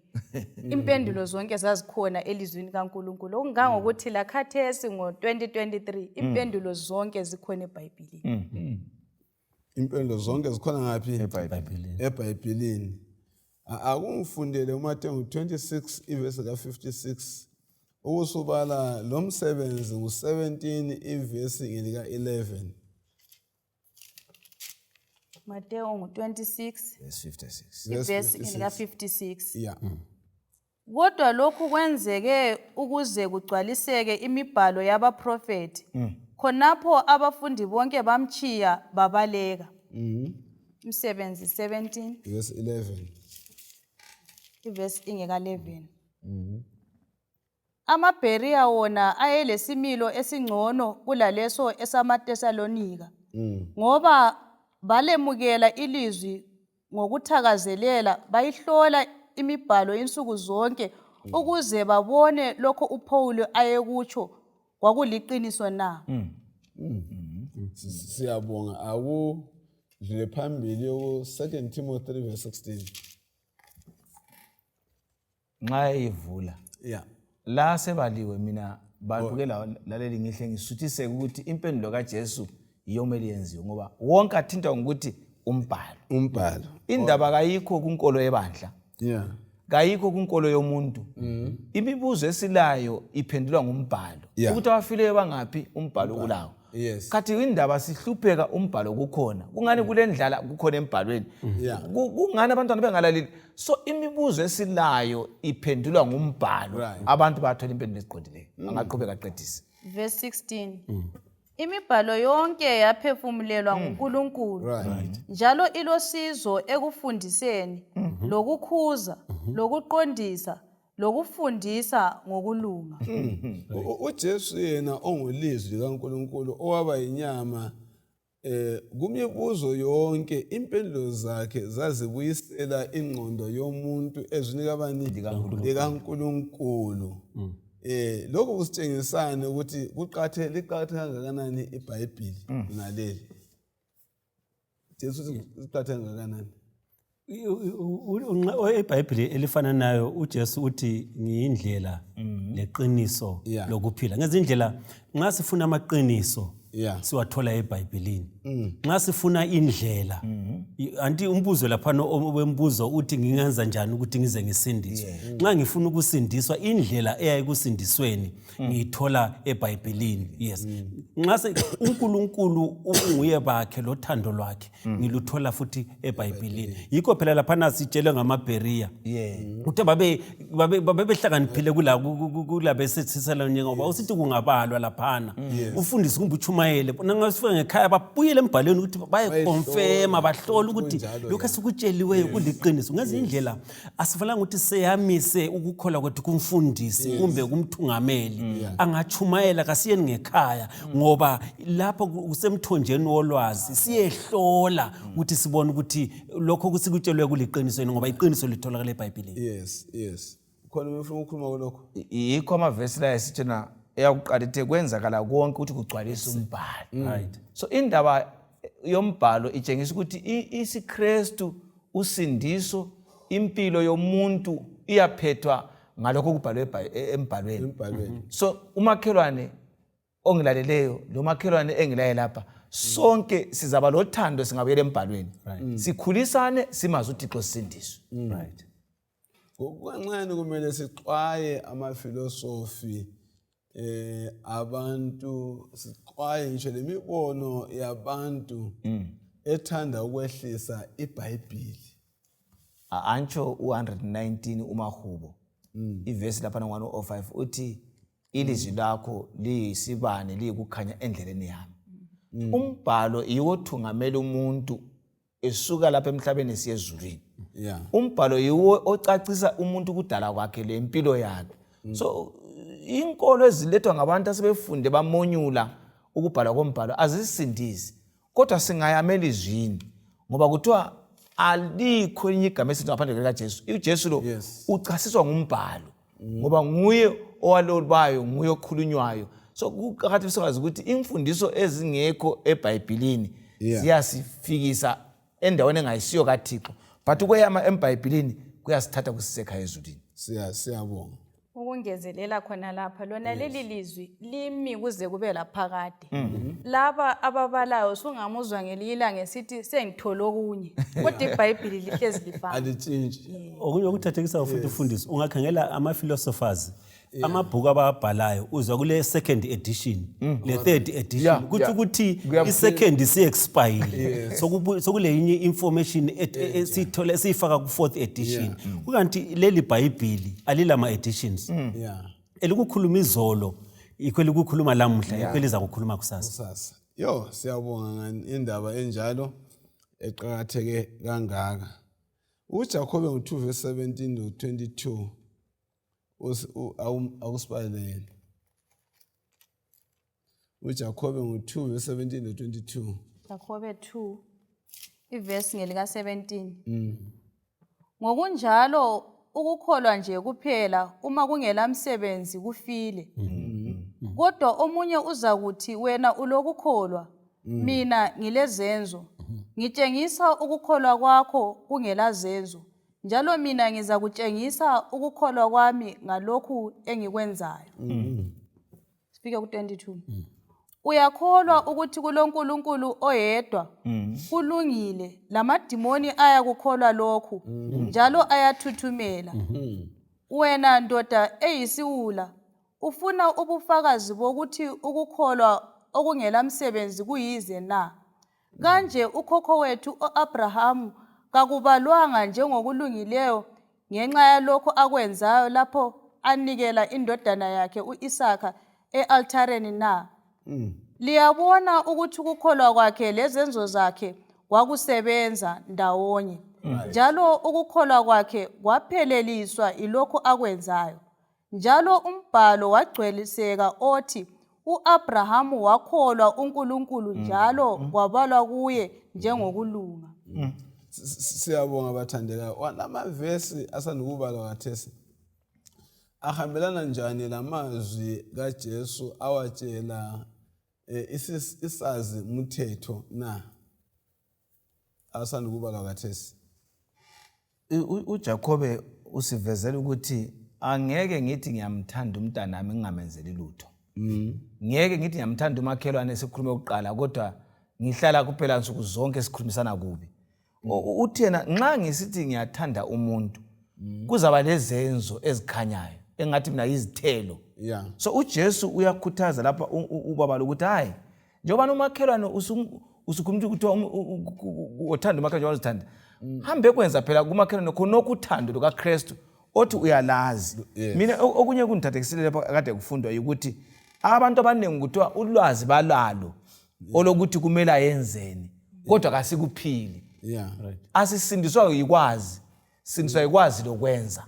Impendulo zonke zazikhona elizwini kaNkuluNkulu. Okungangokuthi la khathesi ngo2023 impendulo zonke zikhona eBhayibhelini. Impendulo zonke zikhona ngaphi? eBhayibhelini. Akungifundele uMateyu 26 iverse ka 56. Usubala lo msebenzi u17 iverse ngelika 11. Mateo 26 verse 56. verse 56. Yeah. Kodwa lokhu kwenzeke ukuze kugcwaliseke imibhalo yabaprofeti. Khonapho abafundi bonke bamchiya babaleka. Umsebenzi 17 Verse 11. verse 11. AmaBereya wona ayelesimilo esingcono kulaleso esamaTesalonika. Ngoba balemukela ilizwi ngokuthakazelela bayihlola imibhalo insuku zonke ukuze babone lokho uPaul ayekutsho kwakuliqiniso na. Siyabonga akudlule phambili ku 2 Timothy 3 verse 16. Nxa ivula Yeah. la sebaliwe mina babukela laleli ngihle ngisuthise ukuthi impendulo kaJesu iyomele yenziwe ngoba wonke athinta ngokuthi umbhalo. Indaba kayikho kunkolo yebandla. Yeah. Kayikho kunkolo yomuntu. Imibuzo esilayo iphendulwa ngumbhalo. Ukuthi abafileyo bangaphi umbhalo kulawo. Yes. Kathi indaba sihlupheka umbhalo kukhona. Kungani kule ndlala kukhona embhalweni. Kungani abantwana bengalaleli. So imibuzo esilayo iphendulwa ngumbhalo. Abantu bathola impendulo eziqondileyo. Angaqhubeka aqedise. Verse 16. Imibhalo yonke yaphefumulelwa nguNkulunkulu. Njalo ilosizo ekufundiseni, lokukhuza, lokuqondisa, lokufundisa ngokulunga. uJesu yena ongulizwi likaNkulunkulu owaba inyama kumibuzo yonke impendulo zakhe zazibuyisela ingqondo yomuntu ezwini kabani likaNkulunkulu. Lokho kusitshengisana ukuthi liqathele kangakanani iBhayibheli naleli. Jesu liqathele kangakanani? iBhayibheli elifana nayo uJesu uthi ngiyindlela leqiniso lokuphila. Ngezindlela nxa sifuna amaqiniso siwathola eBhayibhelini. Nxa sifuna indlela anti umbuzo lapha wembuzo uthi ngingenza njani ukuthi ngize ngisindiswe. Nxa ngifuna ukusindiswa indlela eyayikusindisweni ngiyithola eBhayibhelini. Yes. Nxa uNkulunkulu unguye bakhe lothando lwakhe ngiluthola futhi eBhayibhelini. Yikho phela lapha sitshelwe ngamaBereya. Ukuthi babehlakaniphile kulabe seThesalonika ngoba usithi kungabalwa laphana. Ufundise kumbuchumayele nangasifika ngekhaya babuyele embhalweni ukuthi bayekonfirma bahlola ukuthi lokho esikutsheliweyo kuliqiniso. Ngezindlela asifanele ukuthi seyamise ukukhola kwethu kumfundisi kumbe kumthungameli angachumayela kasiyeni ngekhaya ngoba lapho kusemthonjeni wolwazi siyehlola ukuthi sibone ukuthi lokho kusikutshelwe kuliqiniso ngoba iqiniso litholakala eBhayibhelini. Yes. Khona ngifuna ukukhuluma kulokho. Yikho amavesi la esithena eyakuqala ethe kwenzakala konke ukuthi kugcwalise umbhalo. Right. So indaba yombhalo itshengisa ukuthi isiKristu usindiso impilo yomuntu iyaphethwa ngalokho kubhalwe embhalweni. So umakhelwane ongilaleleyo lo makhelwane engilaye lapha sonke sizaba lothando singabuyela embhalweni. Sikhulisane simazi uThixo sindiswe. Right. Ngokuncane kumele sixwaye amafilosofi abantu sixwaye ngisho lemibono yabantu ethanda ukwehlisa iBhayibheli. Ancho 119 umahubo ivesi lapha ngo105 uthi ilizwi lakho liyisibane liyikukhanya endleleni yami. Umbhalo iwothungamela umuntu esuka lapha emhlabeni siye ezulwini. Umbhalo yiwo ocacisa umuntu kudala kwakhe lempilo yakhe. So inkolo ezilethwa ngabantu asebefunde bamonyula ukubhala kombhalo azisindisi kodwa singayamela izwini ngoba kuthiwa alikho elinye igama esithi ngaphandle kukaJesu. uJesu lo uchasiswa ngumbhalo ngoba nguye owalolwayo nguye okhulunywayo. So kuqakathekile sikwazi ukuthi imfundiso ezingekho eBhayibhelini ziyasifikisa endaweni engayisiyo kaThixo but ukuyama eBhayibhelini kuyasithatha kusisekhaya ezulwini. Siyabonga. Ukungezelela khona lapha lona leli lizwi limi kuze kube laphakade. Laba ababalayo sungamuzwa ngelila ngesithi sengithola okunye kodwa iBhayibheli lihlezi lifana. Alitshintshi. Okunye ukuthathekisa futhi ufundisi ungakhangela ama philosophers amabhuku ababhalayo uzwa kule second edition le third edition Yeah, kuthi yeah. ukuthi Kuyaphila. i-second isi-expire sokule yinye information siyithole siyifaka ku-fourth edition kukanti leli bhayibhili alilama editions Yeah. elikukhuluma izolo yikho elikukhuluma lamuhla yikho eliza kukhuluma kusasa Sasa. Yo, siyabonga indaba enjalo eqakatheke kangaka. uJakobe ngo-2 verse 17 to 22 awusibalele. uJakobe ngo-2 verse 17 to 22. Jakobe 2 ivesi ngelika 17. Ngokunjalo ukukholwa nje kuphela uma kungela msebenzi kufile. Kodwa omunye uzakuthi wena ulokukholwa mina ngilezenzo. Ngitshengisa ukukholwa kwakho kungela zenzo. Njalo mina ngiza kutshengisa ukukholwa kwami ngalokhu engikwenzayo. Sifike ku 22. Uyakholwa ukuthi kuloNkulunkulu oyedwa kulungile lamadimoni ayakukholwa lokhu njalo ayathuthumela. Wena ndoda eyisiwula ufuna ubufakazi bokuthi ukukholwa okungela msebenzi kuyize na? Kanje ukhokho wethu uAbrahamu kakubalwanga njengokulungileyo ngenxa yalokho akwenzayo lapho anikela indodana yakhe uIsaka e-altareni na? Liyabona ukuthi ukukholwa kwakhe lezenzo zakhe kwakusebenza ndawonye. Njalo ukukholwa kwakhe kwapheleliswa ilokho akwenzayo. Njalo umbhalo wagcweliseka othi uAbrahamu wakholwa uNkulunkulu njalo kwabalwa kuye njengokulunga. Siyabonga bathandekayo. Walamavesi asandukubalwa kathesi ahambelana njani lamazwi kaJesu awatshela isazi umthetho na? Asandukubalwa kathesi. uJakobe usivezela ukuthi angeke ngithi ngiyamthanda umntanami ngingamenzeli lutho. Ngeke ngithi ngiyamthanda umakhelwane esikhulume ukuqala kodwa ngihlala kuphela nsuku zonke sikhulumisana kubi. Uthena nxa ngisithi ngiyathanda umuntu kuzaba lezenzo ezikhanyayo engathi mina izithelo. Yeah. So uJesu uyakhuthaza lapha ubaba ukuthi hayi njengoba umakhelwane usukhuluma ukuthi uthanda umakhelwane wazithanda. Hambe kwenza phela kumakhelwane khona okuthando lukaKristu othi uyalazi. Mina okunye kundithathekisile lapha kade kufundwa ukuthi abantu abaningi kuthiwa ulwazi balalo olokuthi kumele ayenzeni kodwa kasikuphili. Yeah. Right. Asisindiswa yikwazi, sindiswa yikwazi lokwenza.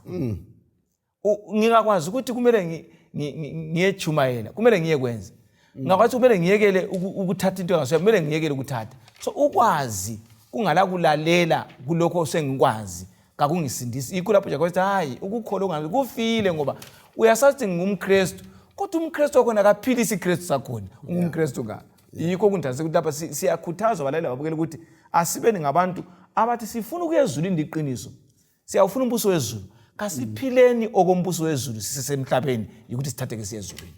Ngingakwazi ukuthi kumele ngiyechumayela, kumele ngiyekwenza. Ngakwazi kumele ngiyekele ukuthatha into engasoya, kumele ngiyekele ukuthatha. So ukwazi kungala kulalela kulokho osengikwazi kakungisindisi. Ikho lapho nje kwathi hayi ukukholwa ungazi kufile ngoba uyasathi ngumKristu kodwa umKristu wakho akaphilisi iKristu sakhona. UngumKristu ka. Yikho kundase ukuthi lapha siyakhuthazwa abalaleli babukela ukuthi asibeni ngabantu abathi sifuna ukuya ezulwini liqiniso. Siyafuna umbuso wezulu. Kasiphileni okombuso wezulu sisemhlabeni ukuthi sithatheke siye ezulwini.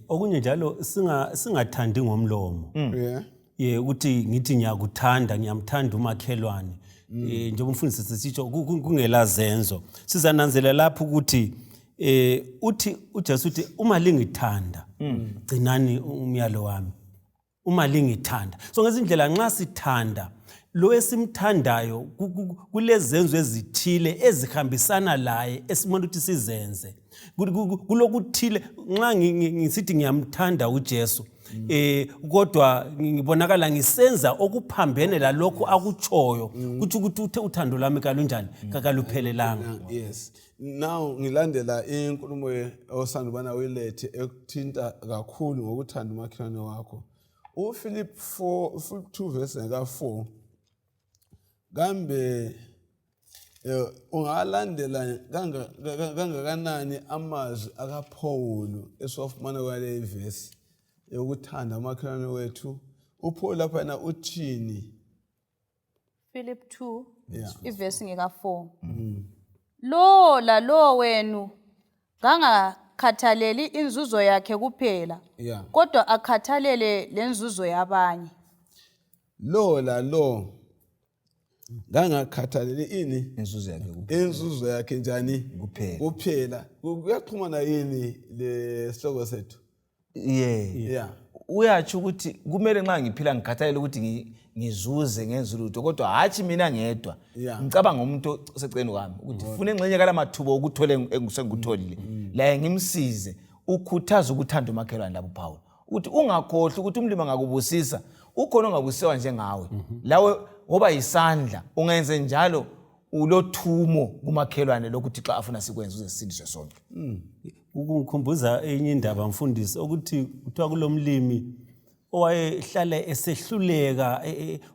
Okunye njalo singathandi ngomlomo. Yeah. Ukuthi ngithi ngiyakuthanda ngiyamthanda umakhelwane. Njengoba umfundisi sisitsho kungela zenzo. Sizananzela lapho ukuthi uthi uJesu uthi uma lingithanda gcinani umyalo wami. Uma lingithanda. So ngezindlela nxa sithanda lo esimthandayo kulezenzo ezithile ezihambisana laye esimona ukuthi sizenze. Kulokuthile nxa ngisithi ngiyamthanda uJesu kodwa ngibonakala ngisenza okuphambene lalokho akutshoyo ukuthi uthando lami kalunjani kakaluphelelanga. Yes. Now ngilandela inkulumo osandubana uyilethe ekuthinta kakhulu ngokuthanda umakhelwane wakho. uPhilip 2 verse 4 kambe ungalandela kangakanani amazwi akaPaul esofumana kwale verse yokuthanda umakhelwane wethu. uPaul lapha na uthini? Philip 2 Yeah. ivesi ngeka 4. Lo wenu kangakhathaleli inzuzo yakhe kuphela. Yeah. Kodwa akhathalele lenzuzo yabanye. Lo ngangakhathalele ini inzuzo yakhe inzuzo yakhe njani kuphela kuyaxhumana yini lesihloko sethu yeah uyatsho ukuthi kumele nxa ngiphila ngikhathalele ukuthi ngizuze ngenze lutho kodwa hathi mina ngedwa ngicabanga umuntu oseceni kwami ukuthi ufune engxenye kala mathubo ukuthola engusengutholile la ngimsize ukhuthaza ukuthanda umakhelwane lapho Paul ukuthi ungakhohle ukuthi umlimi angakubusisa ukhona ongabusiwa njengawe lawe ngoba isandla ungenze njalo ulothumo kumakhelwane lokuthi xa afuna sikwenza uze sisindiswe sonke. Ukukhumbuza enye indaba mfundisi ukuthi kuthiwa kulomlimi owayehlala esehluleka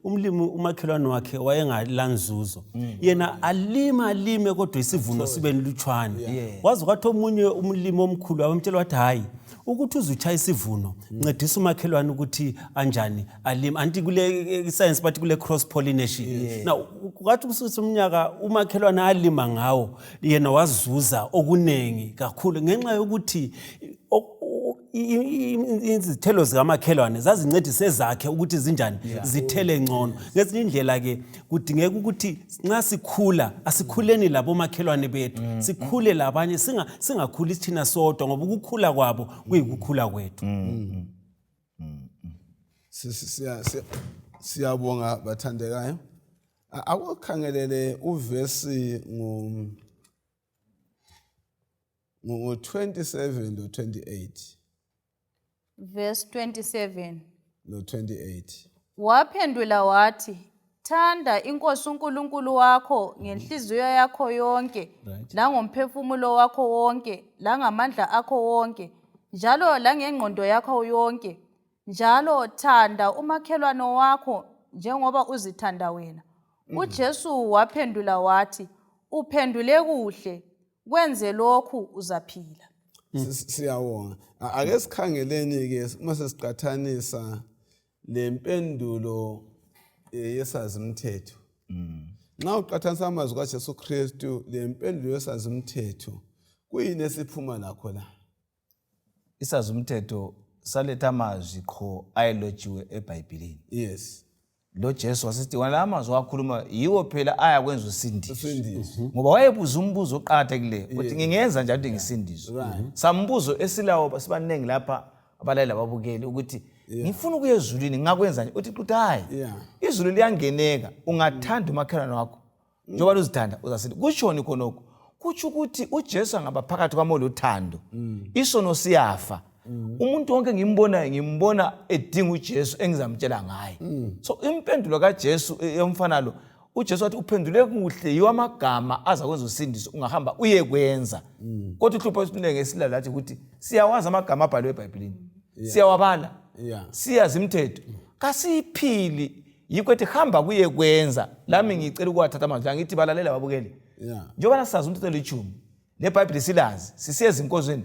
umlimi umakhelwane wakhe wayengalanzuzo yena alime kodwa isivuno sibe nilutshwane wazi kwathi omunye umlimi omkhulu abamtshela wathi hayi ukuthi uzuchaya isivuno ncedisa umakhelwane ukuthi anjani alime anti kule science bathi kule cross pollination now kwathi kusukisa umnyaka umakhelwane alima ngawo yena wazuza okunengi kakhulu ngenxa yokuthi izithelo zikamakhelwane zazincedise zakhe ukuthi zinjani zithele ngcono ngezinye indlela ke kudingeka ukuthi nxa sikhula asikhuleni labo makhelwane bethu sikhule labanye singakhuli thina sodwa ngoba ukukhula kwabo kuyikukhula kwethu. Siyabonga bathandekayo. Akukhangelele uvesi ngo 27 no 28 verse 27 no 28 waphendula wathi thanda inkosi uNkulunkulu wakho ngenhliziyo yakho yonke langomphefumulo wakho wonke langamandla akho wonke njalo langengqondo yakho yonke njalo thanda umakhelwane wakho njengoba uzithanda wena. uJesu waphendula wathi uphendule kuhle kwenze lokhu uzaphila. Siyawonga. Ake sikhangeleni ke mase siqathanisa lempendulo yesazimthetho. Nxa uqathanisa amazwi kaJesu Kristu lempendulo yesazimthetho kuyini esiphuma lakho la? Isazimthetho saletha amazwi kho ayelotshiwe eBhayibhelini. Yes. Lo Jesu wasithi wala amazwi wakhuluma yiwo phela ayakwenza usindiso ngoba wayebuza umbuzo oqhakathekileyo ukuthi ngingenza njani ukuthi ngisindiswe. Sambuzo esilawo sibanengi lapha abalaleli ababukeli ukuthi ngifuna ukuya ezulwini ngakwenza nje uthi hayi izulu liyangeneka ungathanda umakhelwane wakho njengoba uzithanda uzasithi kushoni khonoko kuthi ukuthi uJesu angaba phakathi kwamo lothando isono siyafa. Umuntu wonke ngimbona edinga uJesu engizamtshela ngaye. So impendulo kaJesu yomfana lo uJesu wathi uphendule kuhle yiwa amagama aza kwenza usindiso ungahamba uye kwenza. Kodwa uhlupho esinenge esilala lathi ukuthi siyawazi amagama abhalwe eBhayibhelini. Siyawabala. Siyazi imithetho. Kasiphili yikho ethi hamba kuye kwenza. Lami ngicela ukuwathatha amazwi ngithi balalela babukeli. Njengoba sazi umthetho lechumi leBhayibheli silazi sisiyeza inkozweni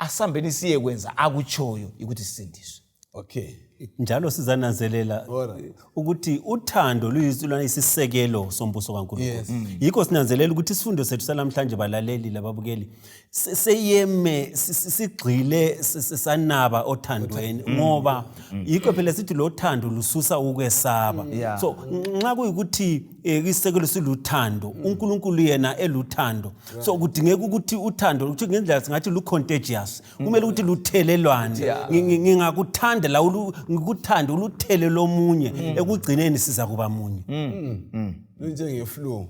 asambeni siye kwenza akutshoyo ukuthi sisindiswe. Okay. Njalo sizananzelela ukuthi uthando luyisilo isisekelo sombuso kaNkulunkulu. Yikho sinanzelela ukuthi isifundo sethu salamhlanje balaleli lababukeli seyeme sigxile sanaba othandweni ngoba yikho phela sithi lo thando lususa ukwesaba. So nxa kuyikuthi isisekelo siluthando uNkulunkulu yena eluthando so kudingeka ukuthi uthando ukuthi ngendlela singathi lu contagious kumele ukuthi luthelelwane ngingakuthanda la ngikuthanda uluthele lomunye ekugcineni siza kuba munye. Njengeflu.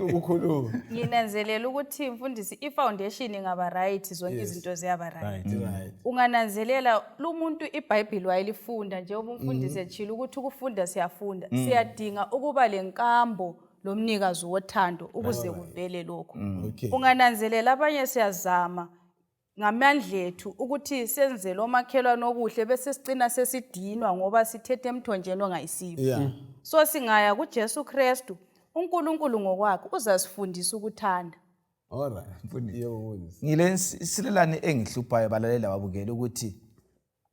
Ukukhuluma. Nginanzelela ukuthi mfundisi ifoundation ingaba right zonke izinto ziyaba right. Ungananzelela lumuntu iBhayibheli wayilifunda njengoba umfundisi echila ukuthi ukufunda siyafunda siyadinga ukuba lenkambo lomnikazi wothando ukuze kuvele lokho. Ungananzelela abanye siyazama ngamandla ethu ukuthi senze lo makhelwane okuhle bese sicina sesidinwa ngoba sithethe emthonjeni ongayisibo. So singaya kuJesu Kristu uNkulunkulu ngokwakhe uzasifundisa ukuthanda. Alright. Ngile silelane engihluphayo balalela babukeli ukuthi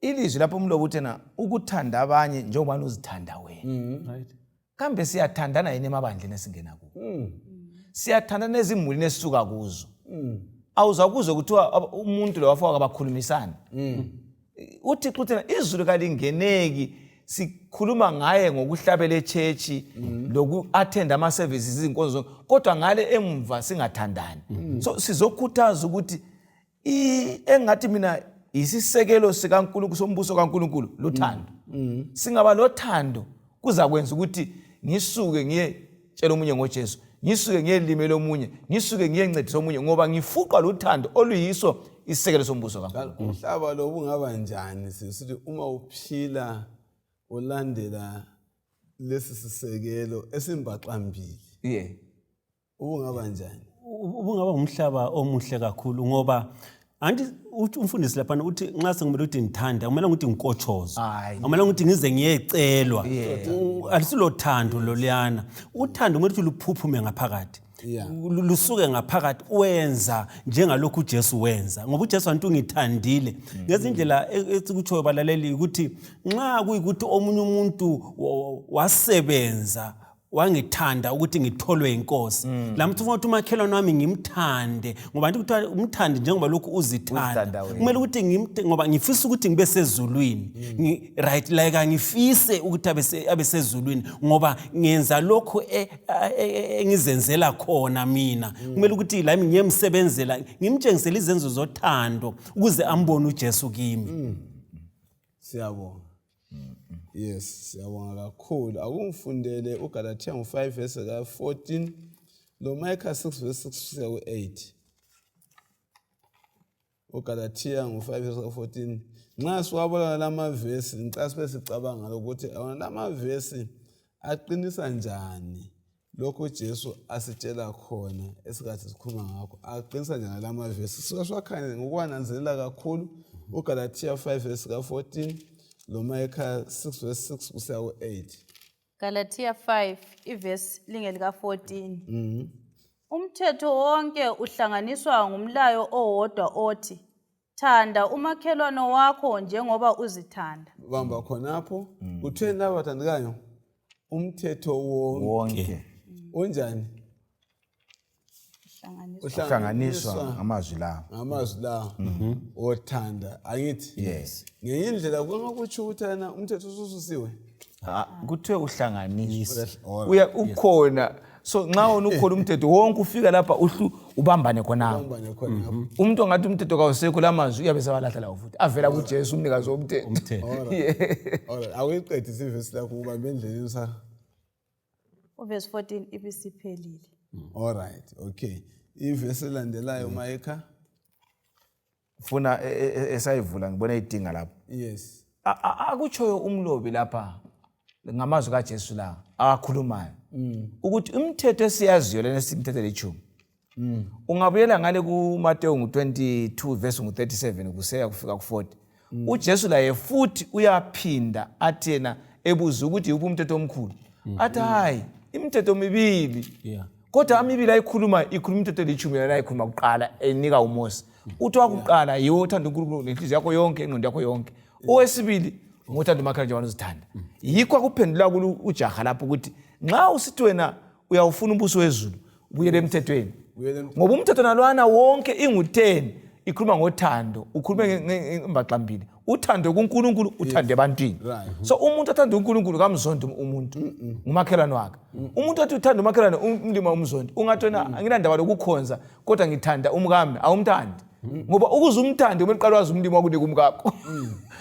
ilizwi lapho umlobo uthena ukuthanda abanye njengoba uzithanda wena. Right. Kambe siyathandana yini emabandleni esingena kuwo? Siyathandana ezimulini esisuka kuzo. Awuzakuzwe kuthiwa umuntu lo wafaka abakhulumisana. Uthi uthena izulu kalingeneki sikhuluma ngaye ngokuhlabela eChurch loku-attend ama-services izinkonzo zonke kodwa ngale emva singathandani. So sizokhuthaza ukuthi engathi mina isisekelo sikaNkulunkulu sombuso kaNkulunkulu lothando. Singaba lothando kuza kwenza ukuthi ngisuke ngiye tshela omunye ngoJesu, ngisuke ngiyelimela omunye, ngisuke ngiyencedisa omunye ngoba ngifuqa lothando oluyiso isisekelo sombuso kaNkulunkulu. Umhlaba lo ungaba njani sisithi uma uphila ulandela lesi sisekelo esimbaxambili? Ungaba njani? Ubungaba umhlaba omuhle kakhulu ngoba anti umfundisi lapha uthi nxa sengimele ukuthi ngithanda kumele ukuthi ngikotshozo kumele ukuthi ngize ngiyecelwa alisilo loliyana uthando kumele ukuthi luphuphume ngaphakathi lusuke ngaphakathi wenza njengalokhu uJesu wenza ngoba uJesu antu ngithandile ngezindlela esikutshoyo balaleli ukuthi nxa kuyikuthi omunye umuntu wasebenza wangithanda ukuthi ngitholwe inkosi lami ufuna ukuthi umakhelwane wami ngimthande ngoba anti ukuthi umthande njengoba lokhu uzithanda kumele ukuthi ngoba ngifisa ukuthi ngibe sezulwini right like angifise ukuthi abe sezulwini ngoba ngenza lokho engizenzela khona mina kumele ukuthi lami ngiyemsebenzela ngimtshengisele izenzo zothando ukuze ambone uJesu kimi. Siyabonga. Yes, siyabonga kakhulu. Akungifundele uGalatia 5 verse 14 lo Micah 6 verse 6 kuya ku8. uGalatia 5 verse 14 nxa siwabona lama verse ngicela sibe sicabanga ukuthi lama verse aqinisa njani lokho uJesu asitshela khona esikathi sikhuluma ngakho aqinisa njani lama verse siwakhanye ngokwananzelela kakhulu uGalatia 5 verse 14 lo Micah 6 verse 6 kusiya ku8. Galatia 5 iverse lingelika 14. Umthetho wonke uhlanganiswa ngumlayo owodwa othi thanda umakhelwane wakho njengoba uzithanda. Bamba khonapho utheni laba bathandekayo umthetho wonke onjani uhlanganiswa ngamazwi lawo othanda angithi ngenye indlela kungakutsho ukuthi umthetho ususiwe kuthiwe uhlanganiswa ukhona so nxa ukhona umthetho wonke ufika lapha ubambane khonapho umuntu ongathi umthetho kawusekho lamazwi uyabe sebalahla lawo futhi avela kuJesu umnikazi womthetho. Alright awuyiqedise isivesi lakho ubambe endleleni sa verse 14 ibisiphelile. Alright, okay. Ivesi elandelayo Micah funa esayivula ngibona idinga lapha. Yes. Akutshoyo umlobi lapha ngamazwi kaJesu la akhulumayo ukuthi umthetho esiyaziyo lena simthetho le10 ungabuyela ngale kuMateyu 22 verse 37 kuseya kufika ku40 uJesu la futhi uyaphinda athi yena ebuza ukuthi uphi umthetho omkhulu athi hayi imithetho mibili kodwa amibili ayikhuluma imithetho le10 la ayikhuluma kuqala enika uMose uthi wakuqala yiwo uthanda uNkulunkulu ngenhliziyo yakho yonke ingqondo yakho yonke owesibili ngothanda umakhelwane njengoba uzithanda yikho akuphendula ujaha lapho ukuthi nxa usithi wena uyawufuna umbuso wezulu ubuyele emthethweni ngoba umthetho nalwana wonke ingu10 ikhuluma ngothando ukhulume ngembaxambili uthando kuNkulunkulu uthande ebantwini so umuntu athanda uNkulunkulu kamzondo umuntu umakhelwane wakhe umuntu athi uthanda umakhelwane umlima umzondo ungathi wena anginandaba lokukhonza kodwa ngithanda umkami awumthandi ngoba ukuze umthande kumele uqale wazi umlimi wakunika umkakho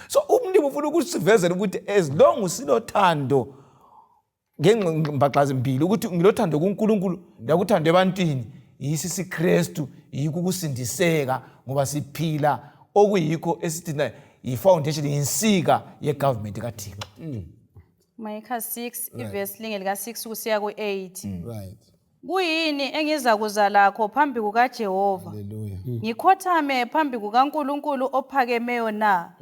so umlimi ufuna ukusivezela ukuthi as long usilothando ngembaxambili ukuthi ngilothando kuNkulunkulu ndiyakuthanda ebantwini yisi siKristu yikho ukusindiseka ngoba siphila okuyikho esithina ifoundation insika yegovernment kaThixo. Micah 6 iverse lingelika 6 kusiya ku8. Right. Kuyini engiza kuza lakho phambi kukaJehova? Hallelujah. Ngikhothame phambi kukaNkulunkulu ophakemeyo na?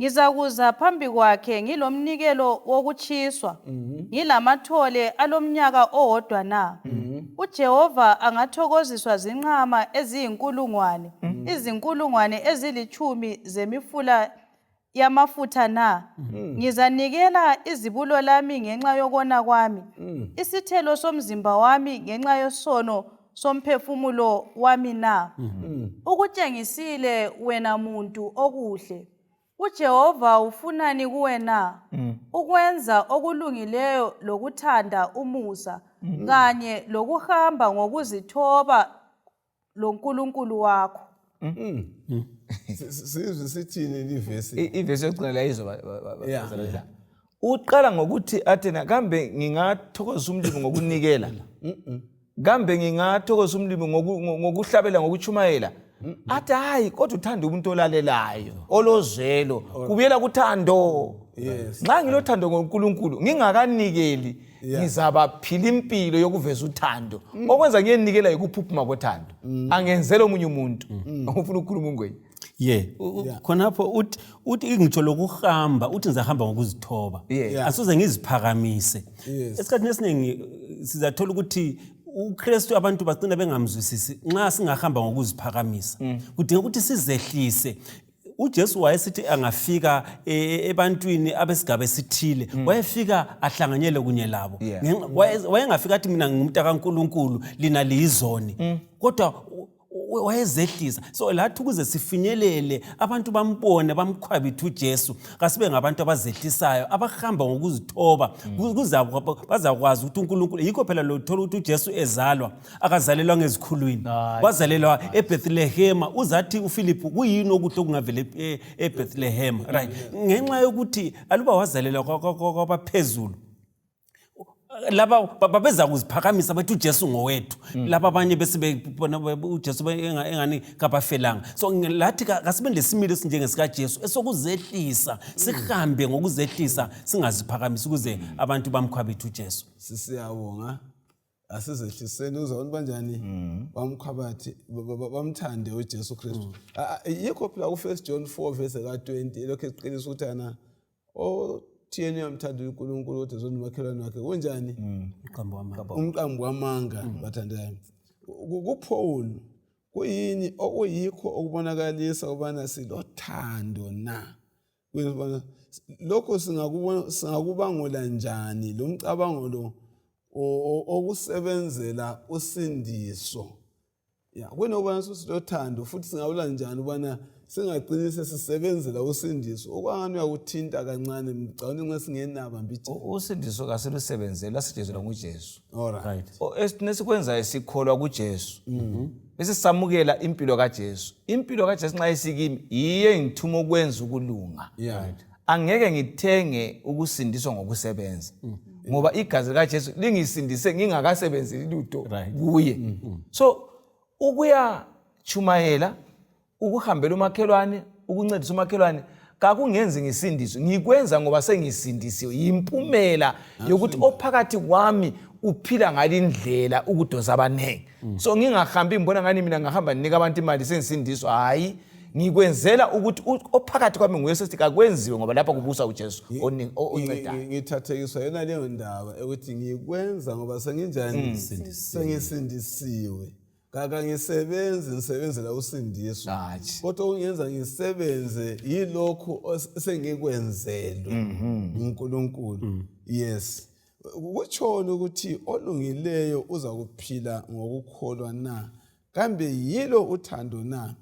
Ngizakuza phambi kwakhe ngilomnikelo wokuchiswa, ngilamathole alomnyaka owodwa na? uJehova angathokoziswa zinqama eziyinkulungwane, izinkulungwane ezili10 zemifula yamafutha na? Ngizanikela izibulo lami ngenxa yokona kwami, isithelo somzimba wami ngenxa yesono somphefumulo wami na? Ukutshengisile wena muntu okuhle, uJehova ufunani kuwe na? Ukwenza okulungileyo lokuthanda umusa kanye lokuhamba ngokuzithoba loNkulunkulu wakho. Sizwe sithini livesi? Ivesi yokugcina la izo uqala ngokuthi athena kambe ngingathokoza umlimi ngokunikela. Kambe ngingathokoza umlimi ngokuhlabela ngokuchumayela. Athi hayi kodwa uthanda umuntu olalelayo, olozwelo, kubuyela kuthando. Nxa ngilothando ngoNkulunkulu ngingakanikeli ngizabaphila impilo yokuveza uthando. Okwenza ngiyenikela ukuphuphuma kothando. Angenzela omunye umuntu. Ufuna ukukhuluma ngweni. Khonapho uthi ngitsho lokuhamba uthi ngizahamba ngokuzithoba. Asuze ngiziphakamise. Esikhathini esiningi sizathola ukuthi uKristu abantu bagcina bengamzwisisi nxa singahamba ngokuziphakamisa. Kudinga ukuthi sizehlise. uJesu wayesithi angafika ebantwini abesigaba esithile wayefika ahlanganyele kunye labo wayengafika athi mina ngumuntu kaNkulunkulu lina liyizoni kodwa wayezehlisa so lathi ukuze sifinyelele abantu bambone bamkhwabitha uJesu kasibe ngabantu abazehlisayo abahamba ngokuzithoba bazakwazi ukuthi uNkulunkulu yikho phela lo thola ukuthi uJesu ezalwa akazalelwa ngezikhulwini wazalelwa eBethlehem uzathi uPhilip kuyini okuhle okungavele eBethlehem right ngenxa yokuthi aluba wazalelwa kwabaphezulu laba babeza kuziphakamisa bathi uJesu ngowethu laba abanye bese bebona uJesu engani kabafelanga so lathi kasibe lesimilo esinjengesika Jesu esokuzehlisa sihambe ngokuzehlisa singaziphakamisa ukuze abantu bamkhwabitha uJesu sisiyabonga asizehliseni uzabona banjani bamkhwabathi bamthande uJesu Kristu yikho phela ku1 John 4 verse ka20 lokho esiqinisa ukuthi ana thiyeni yamthanda uNkulunkulu uthi zona umakhelwane wakhe kunjani umqambo wamanga bathandayo kuPaul kuyini okuyikho okubonakalisa ubana silothando na kuyibona lokho singakubangula njani lo mcabango lo okusebenzela usindiso kunobana silothando futhi singawula njani ubana singaqinise sisebenzela usindiso okwangani uyakuthinta kancane ngicabanga nxa singenaba mbithi usindiso kaselusebenzela sijezelwa nguJesu alright esikwenza isikholwa kuJesu bese samukela impilo kaJesu nxa isikimi yiye ngithuma ukwenza ukulunga angeke ngithenge ukusindiswa ngokusebenza ngoba igazi likaJesu lingisindise ngingakasebenzeli lutho kuye so ukuya chumayela ukuhambela umakhelwane ukuncedisa umakhelwane kakungenzi ngisindiswe ngikwenza ngoba sengisindisiwe yimpumela yokuthi ophakathi kwami uphila ngalindlela ukudosa abanenge so ngingahambi ngibona ngani mina ngahamba ninika abantu imali sengisindiswa hayi ngikwenzela ukuthi ophakathi kwami nguye sithi akwenziwe ngoba lapha kubusa uJesu oncedayo ngithathekiswa yena leyo ndaba ukuthi ngikwenza ngoba senginjani sengisindisiwe ngisebenzela usindiso kodwa ungenza ngisebenze yilokho sengikwenzelwe uNkulunkulu yes kuthona ukuthi olungileyo uza kuphila ngokukholwa na kambe yilo uthando na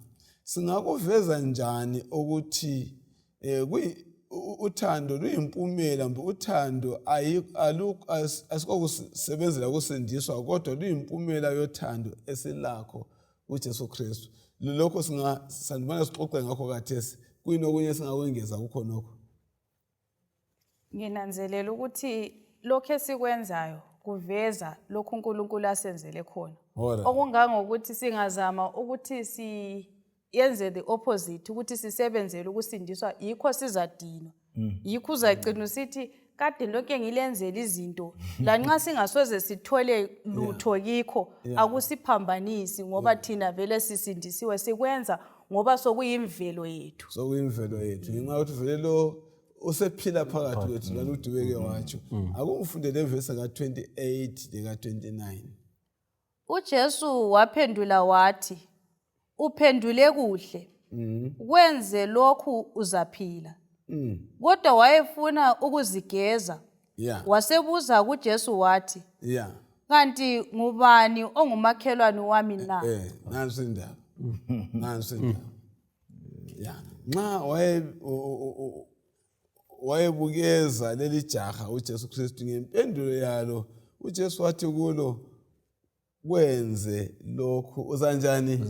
singakuveza njani ukuthi uthando luyimpumela mbe uthando asikokusebenzela kusindiswa kodwa luyimpumela yothando esilakho uJesu Kristu lokho sanibona sixoxe ngakho kathesi kuyini okunye singakwengeza kukhonokho nginanzelela ukuthi lokho esikwenzayo kuveza lokho uNkulunkulu asenzele khona okungangokuthi singazama ukuthi yenze the opposite ukuthi sisebenzele ukusindiswa yikho sizadinwa yikho uzagcina usithi kade lonke ngilenzela izinto lanxa singasoze sithole lutho kikho akusiphambanisi ngoba thina vele sisindisiwe sikwenza ngoba sokuyimvelo yethu ngenxa yokuthi vele lo usephila phakathi kwethu laludiweke watsho akumfunde le verse ka28 leka29 uJesu waphendula wathi uphendule kuhle wenze lokhu uzaphila kodwa wayefuna ukuzigeza wasebuza kuJesu wathi kanti ngubani ongumakhelwane wami na nansi indaba ya nxa wayebukeza leli jaha uJesu Kristu ngempendulo yalo uJesu wathi kulo kwenze lokhu uzanjani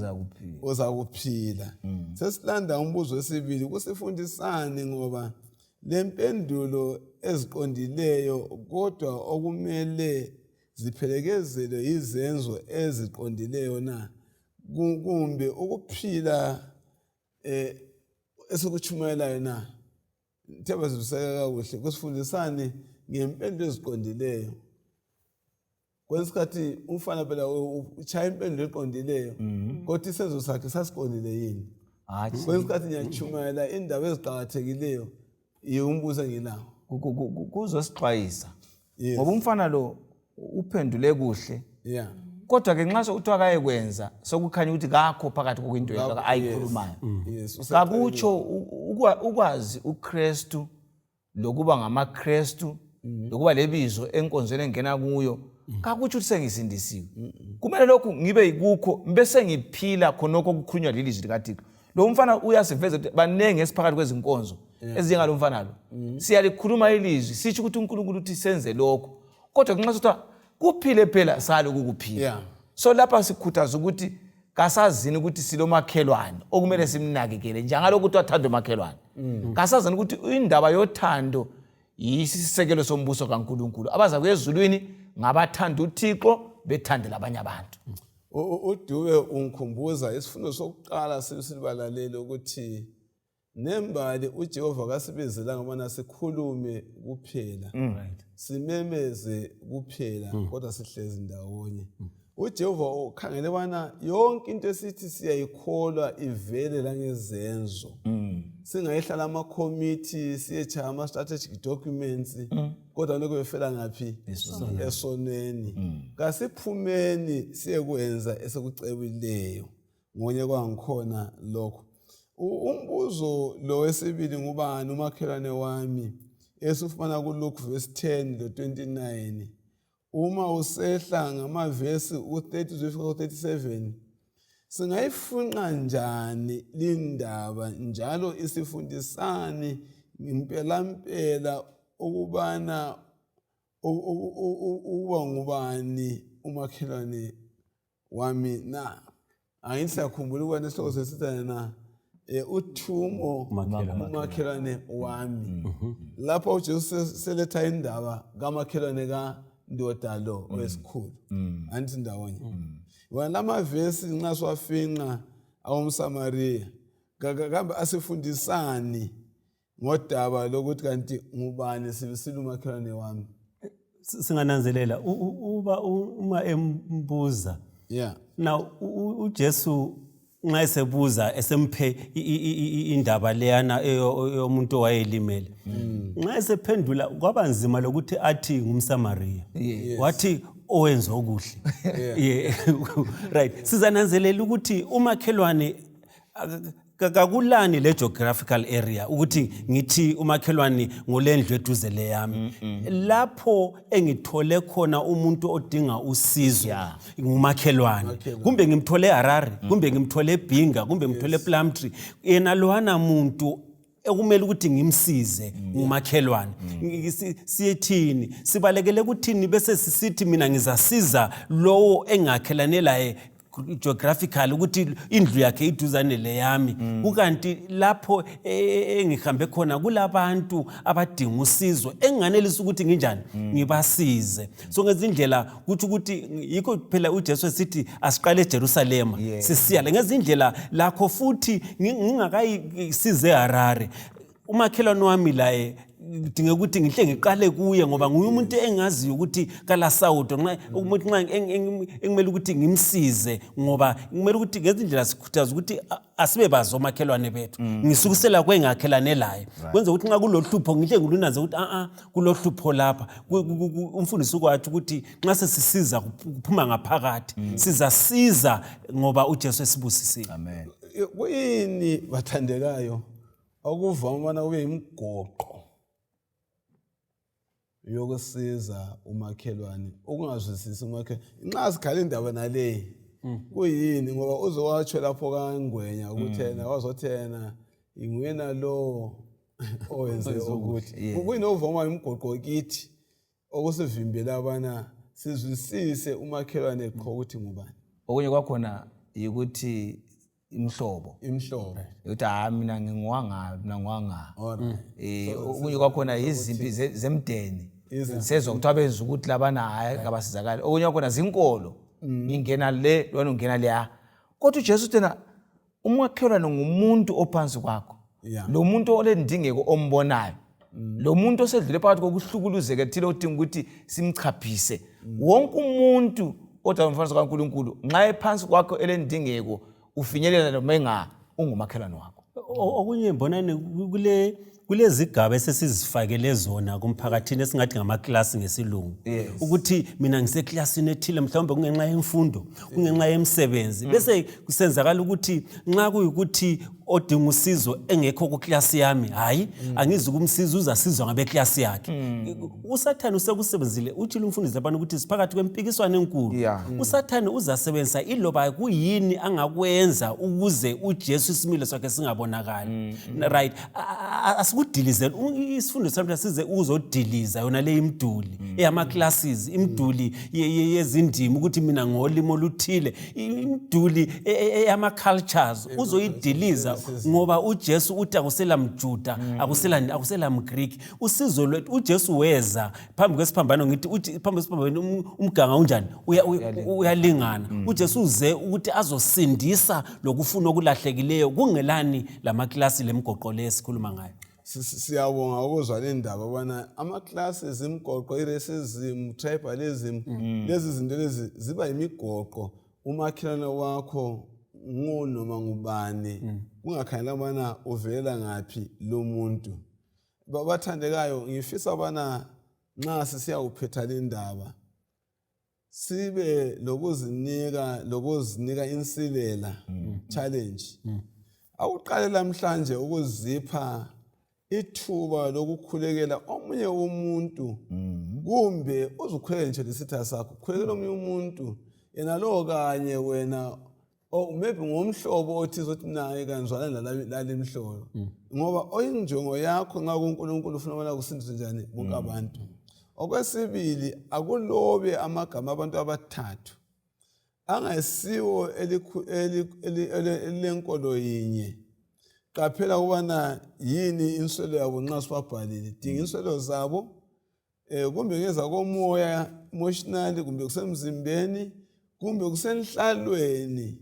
uzakuphila. Sesilanda umbuzo wesibili kusifundisani ngoba lempendulo eziqondileyo kodwa okumele ziphelekezelwe izenzo eziqondileyo na kumbe ukuphila esikuchumayelayo na. Themba sibuseka kakuhle kusifundisani ngempendulo eziqondileyo. Kwesikhathi umfana phela uchaya impendulo eqondileyo kodwa isenzo sakhe sasiqondile yini? Kwesikhathi ngiyachumayela indaba eziqhakathekileyo umbuzo engilawo kuzosixwayisa ngoba umfana lo uphendule kuhle yeah kodwa ke nxa sokuthiwa kayekwenza sokukhanya ukuthi kakho phakathi kokwinto yakhe ayikhulumayo. Kakutsho ukwazi uKristu lokuba ngamaKristu lokuba lebizo enkonzweni engena kuyo kakutsho ukuthi sengisindisiwe. Kumele lokhu ngibe yikukho bese ngiphila khonokho okukhulunywa lelizwi likaThixo. Lo mfana uyasiveza ukuthi banenge esiphakathi kwezinkonzo ezinjengalo mfana lo siyalikhuluma ilizwi sithi ukuthi uNkulunkulu uthi senze lokho kodwa nxa sotha kuphile phela salo kukuphila. So lapha sikhuthaza ukuthi kasazini ukuthi silomakhelwane okumele simnakekele njengalokho ukuthi wathanda umakhelwane. Kasazini ukuthi indaba yothando yisisekelo sombuso kaNkulunkulu. Abaza kwezulwini ngabathanda uThixo bethandela abanye abantu. uDube ungikhumbuza isifundo sokuqala silibalalele ukuthi nembali uJehova kasibizela ngomana sikhulume kuphela simemeze kuphela kodwa sihlezi ndawonye. uJehova ukhangele bana yonke into esithi siyayikholwa ivele la ngezenzo. Singayihlala ama committee siyechaya ama strategic documents kodwa lokho befela ngaphi esoneni. Kasiphumeni siyekwenza esekucebileyo ngonye kwangikhona lokho. Umbuzo lo wesibili ngubani umakhelwane wami esifana ku Luke verse 10 lo 29. Uma usehla ngamavesi u30 ku37 singayifunqa njani lindaba njalo isifundisani impela ukubana uba ngubani umakhelwane wami na. Angithi sakhumbula ukubana isihloko sesithana na uthumo umakhelwane wami. Lapho uJesu seletha indaba kamakhelwane ndoda lo owesikhulu anti ndawonye. Wena lamavesi nxa siwafinqa awumSamariya kambe asifundisani ngodaba lokuthi kanti ngubani silumakhelwane wami. Singananzelela uma embuza now uJesu nxa esebuza esemphe indaba leyana yomuntu owayelimele nxa esephendula kwaba nzima lokuthi athi ngumSamariya wathi owenza okuhle. Right, sizananzelela ukuthi umakhelwane kakulani le geographical area ukuthi ngithi umakhelwane ngolendlu eduze leyami. Lapho engithole khona umuntu odinga usizo ngumakhelwane. Kumbe ngimthole eHarare, kumbe ngimthole eBhinga, kumbe ngimthole ePlumtree, yena lowana muntu ekumele ukuthi ngimsize ngumakhelwane. Siyethini sibalekele ukuthini bese sisithi mina ngizasiza lowo engakhelane laye geographical ukuthi indlu yakhe iduzane leyami. Kukanti lapho engihambe khona kulabantu abadinga usizo enganelisa ukuthi nginjani ngibasize. So ngezindlela kuthi ukuthi yikho phela uJesu esithi asiqale eJerusalema sisiya ngezindlela lakho futhi ngingakayisize eHarare umakhelwane wami laye dinga ukuthi ngihle ngiqale kuye ngoba nguye umuntu engaziyo ukuthi kala sawudo nxa umuntu nxa engimele ukuthi ngimsize ngoba ngimele ukuthi ngezindlela sikhuthaza ukuthi asibe bazo makhelwane bethu ngisukusela kwengakhelane laye kwenza ukuthi nxa kulohlupho ngihle ngilunanze ukuthi kulohlupho lapha umfundisi ukwathi ukuthi nxa sesisiza kuphuma ngaphakathi sizasiza ngoba uJesu esibusisile. Amen. Kuyini bathandekayo okuvama kube imigoqo yokusiza umakhelwane ukungazwisisi umakhelwane nxa sikhala indaba naleyi kuyini ngoba uzowatsho lapho kangwenya ukuthi yena wazothena ingwena lo owenze ukuthi kuyinovoma imgoqo kithi okusivimbela abana sizwisise umakhelwane qho ukuthi ngubani. Okunye kwakhona ukuthi imhlobo ukuthi mina ngingwanga okunye kwakhona izimpi zemdeni sezwa kuthiwa benza ukuthi labana hayi kabasizakala. Okunye kwakhona zinkolo ingena le lona ungena leya. Kodwa uJesu tena umakhelwane ngumuntu ophansi kwakho, lo muntu olendingeko ombonayo, lo muntu osedlule phakathi kokuhlukuluzeka thile odinga ukuthi simchaphise. Wonke umuntu odwa umfana kaNkulunkulu nxa ephansi kwakho elendingeko ufinyelela noma ungumakhelwane wakho. Okunye mbonani kulezigaba esesizifakele zona kumphakathini esingathi ngamaklasi ngesilungu, ukuthi mina ngiseklasini ethile mhlawumbe kungenxa yemfundo, kungenxa yemsebenzi, bese kusenzakala ukuthi nxa kuyikuthi odinga usizo engekho kuklasi yami, hayi angizi ukumsiza, uzasizwa ngabeklasi yakhe. Usathane usekusebenzile utshilo umfundisi abantu ukuthi siphakathi kwempikiswano enkulu. Usathane uzasebenzisa iloba kuyini angakwenza ukuze uJesu isimilo sakhe singabonakali. Right, asikudilize isifundo sami size uzodiliza yona le imduli eyama classes, imduli yezindimi ukuthi mina ngolimo oluthile, imduli eyama cultures uzoyidiliza ngoba uJesu uthi akusela mJuda, akusela mGreek. Usizo lwethu uJesu weza phambi kwesiphambano, ngithi uthi phambi kwesiphambano umganga unjani uyalingana. UJesu uze ukuthi azosindisa lokufuna okulahlekileyo. Kungelani lamaklasi lemgoqo lesikhuluma ngayo. Siyabonga ukuzwa le ndaba bona ama-classes imgoqo, i-racism, tribalism, lezi zinto lezi ziba imigoqo. Umakhelwane wakho noma ngubani kungakhangelanga bana uvela ngaphi lo muntu. Babathandekayo, ngifisa bana nxa sisiyawuphetha le ndaba sibe lokuzinika insilela, challenge. Awuqale namhlanje ukuzipha ithuba lokukhulekela omunye umuntu, kumbe uzukhulekela nje lesitha sakho, khulekela omunye umuntu yena lo kanye wena maybe ngomhlobo othi uzothi naye kanjwana lale mhlobo, ngoba oyinjongo yakho nxa kuNkulunkulu ufuna bona kusindiswe njani bonke abantu. Okwesibili, akulobe amagama abantu abathathu angasiwo elenkolo yinye. Qaphela ukubana yini inswelo yabo nxa sibabhalile, dinga inswelo zabo kumbe ngeza komoya emotionally, kumbe kusemzimbeni, kumbe kusenhlalweni.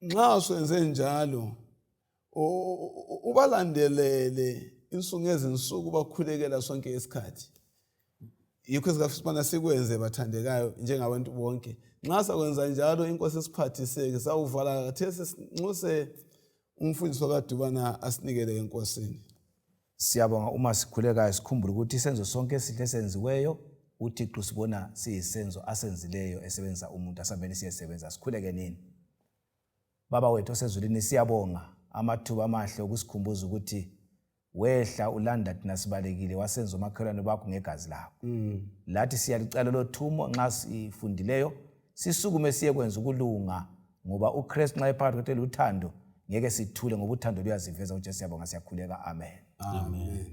Nxa senze njalo ubalandelele insuku ngezinsuku bakhulekela sonke isikhathi. Yikho sikafisana sikwenze bathandekayo njengabantu bonke. Nxa sakwenza njalo inkosi esiphathiseke sawuvala kathesi sinxuse umfundisi wakadubana asinikele enkosini. Siyabonga uma sikhulekayo sikhumbule ukuthi isenzo sonke esihle esenziweyo uThixo sibona siyisenzo asenzileyo esebenzisa umuntu asambeni siyesebenza. Sikhuleke nini? Baba wethu osezulwini, siyabonga amathuba amahle okusikhumbuza ukuthi wehla ulanda thina sibalekile wasenza umakhelwane bakho ngegazi lakho. Lathi siyalicala lothumo nxa sifundileyo sisukume siye kwenza ukulunga, ngoba uKristu nxa ephakathi kwethu uthando ngeke sithule ngoba uthando luyaziveza. uJesu siyabonga, siyakhuleka. Amen. Amen.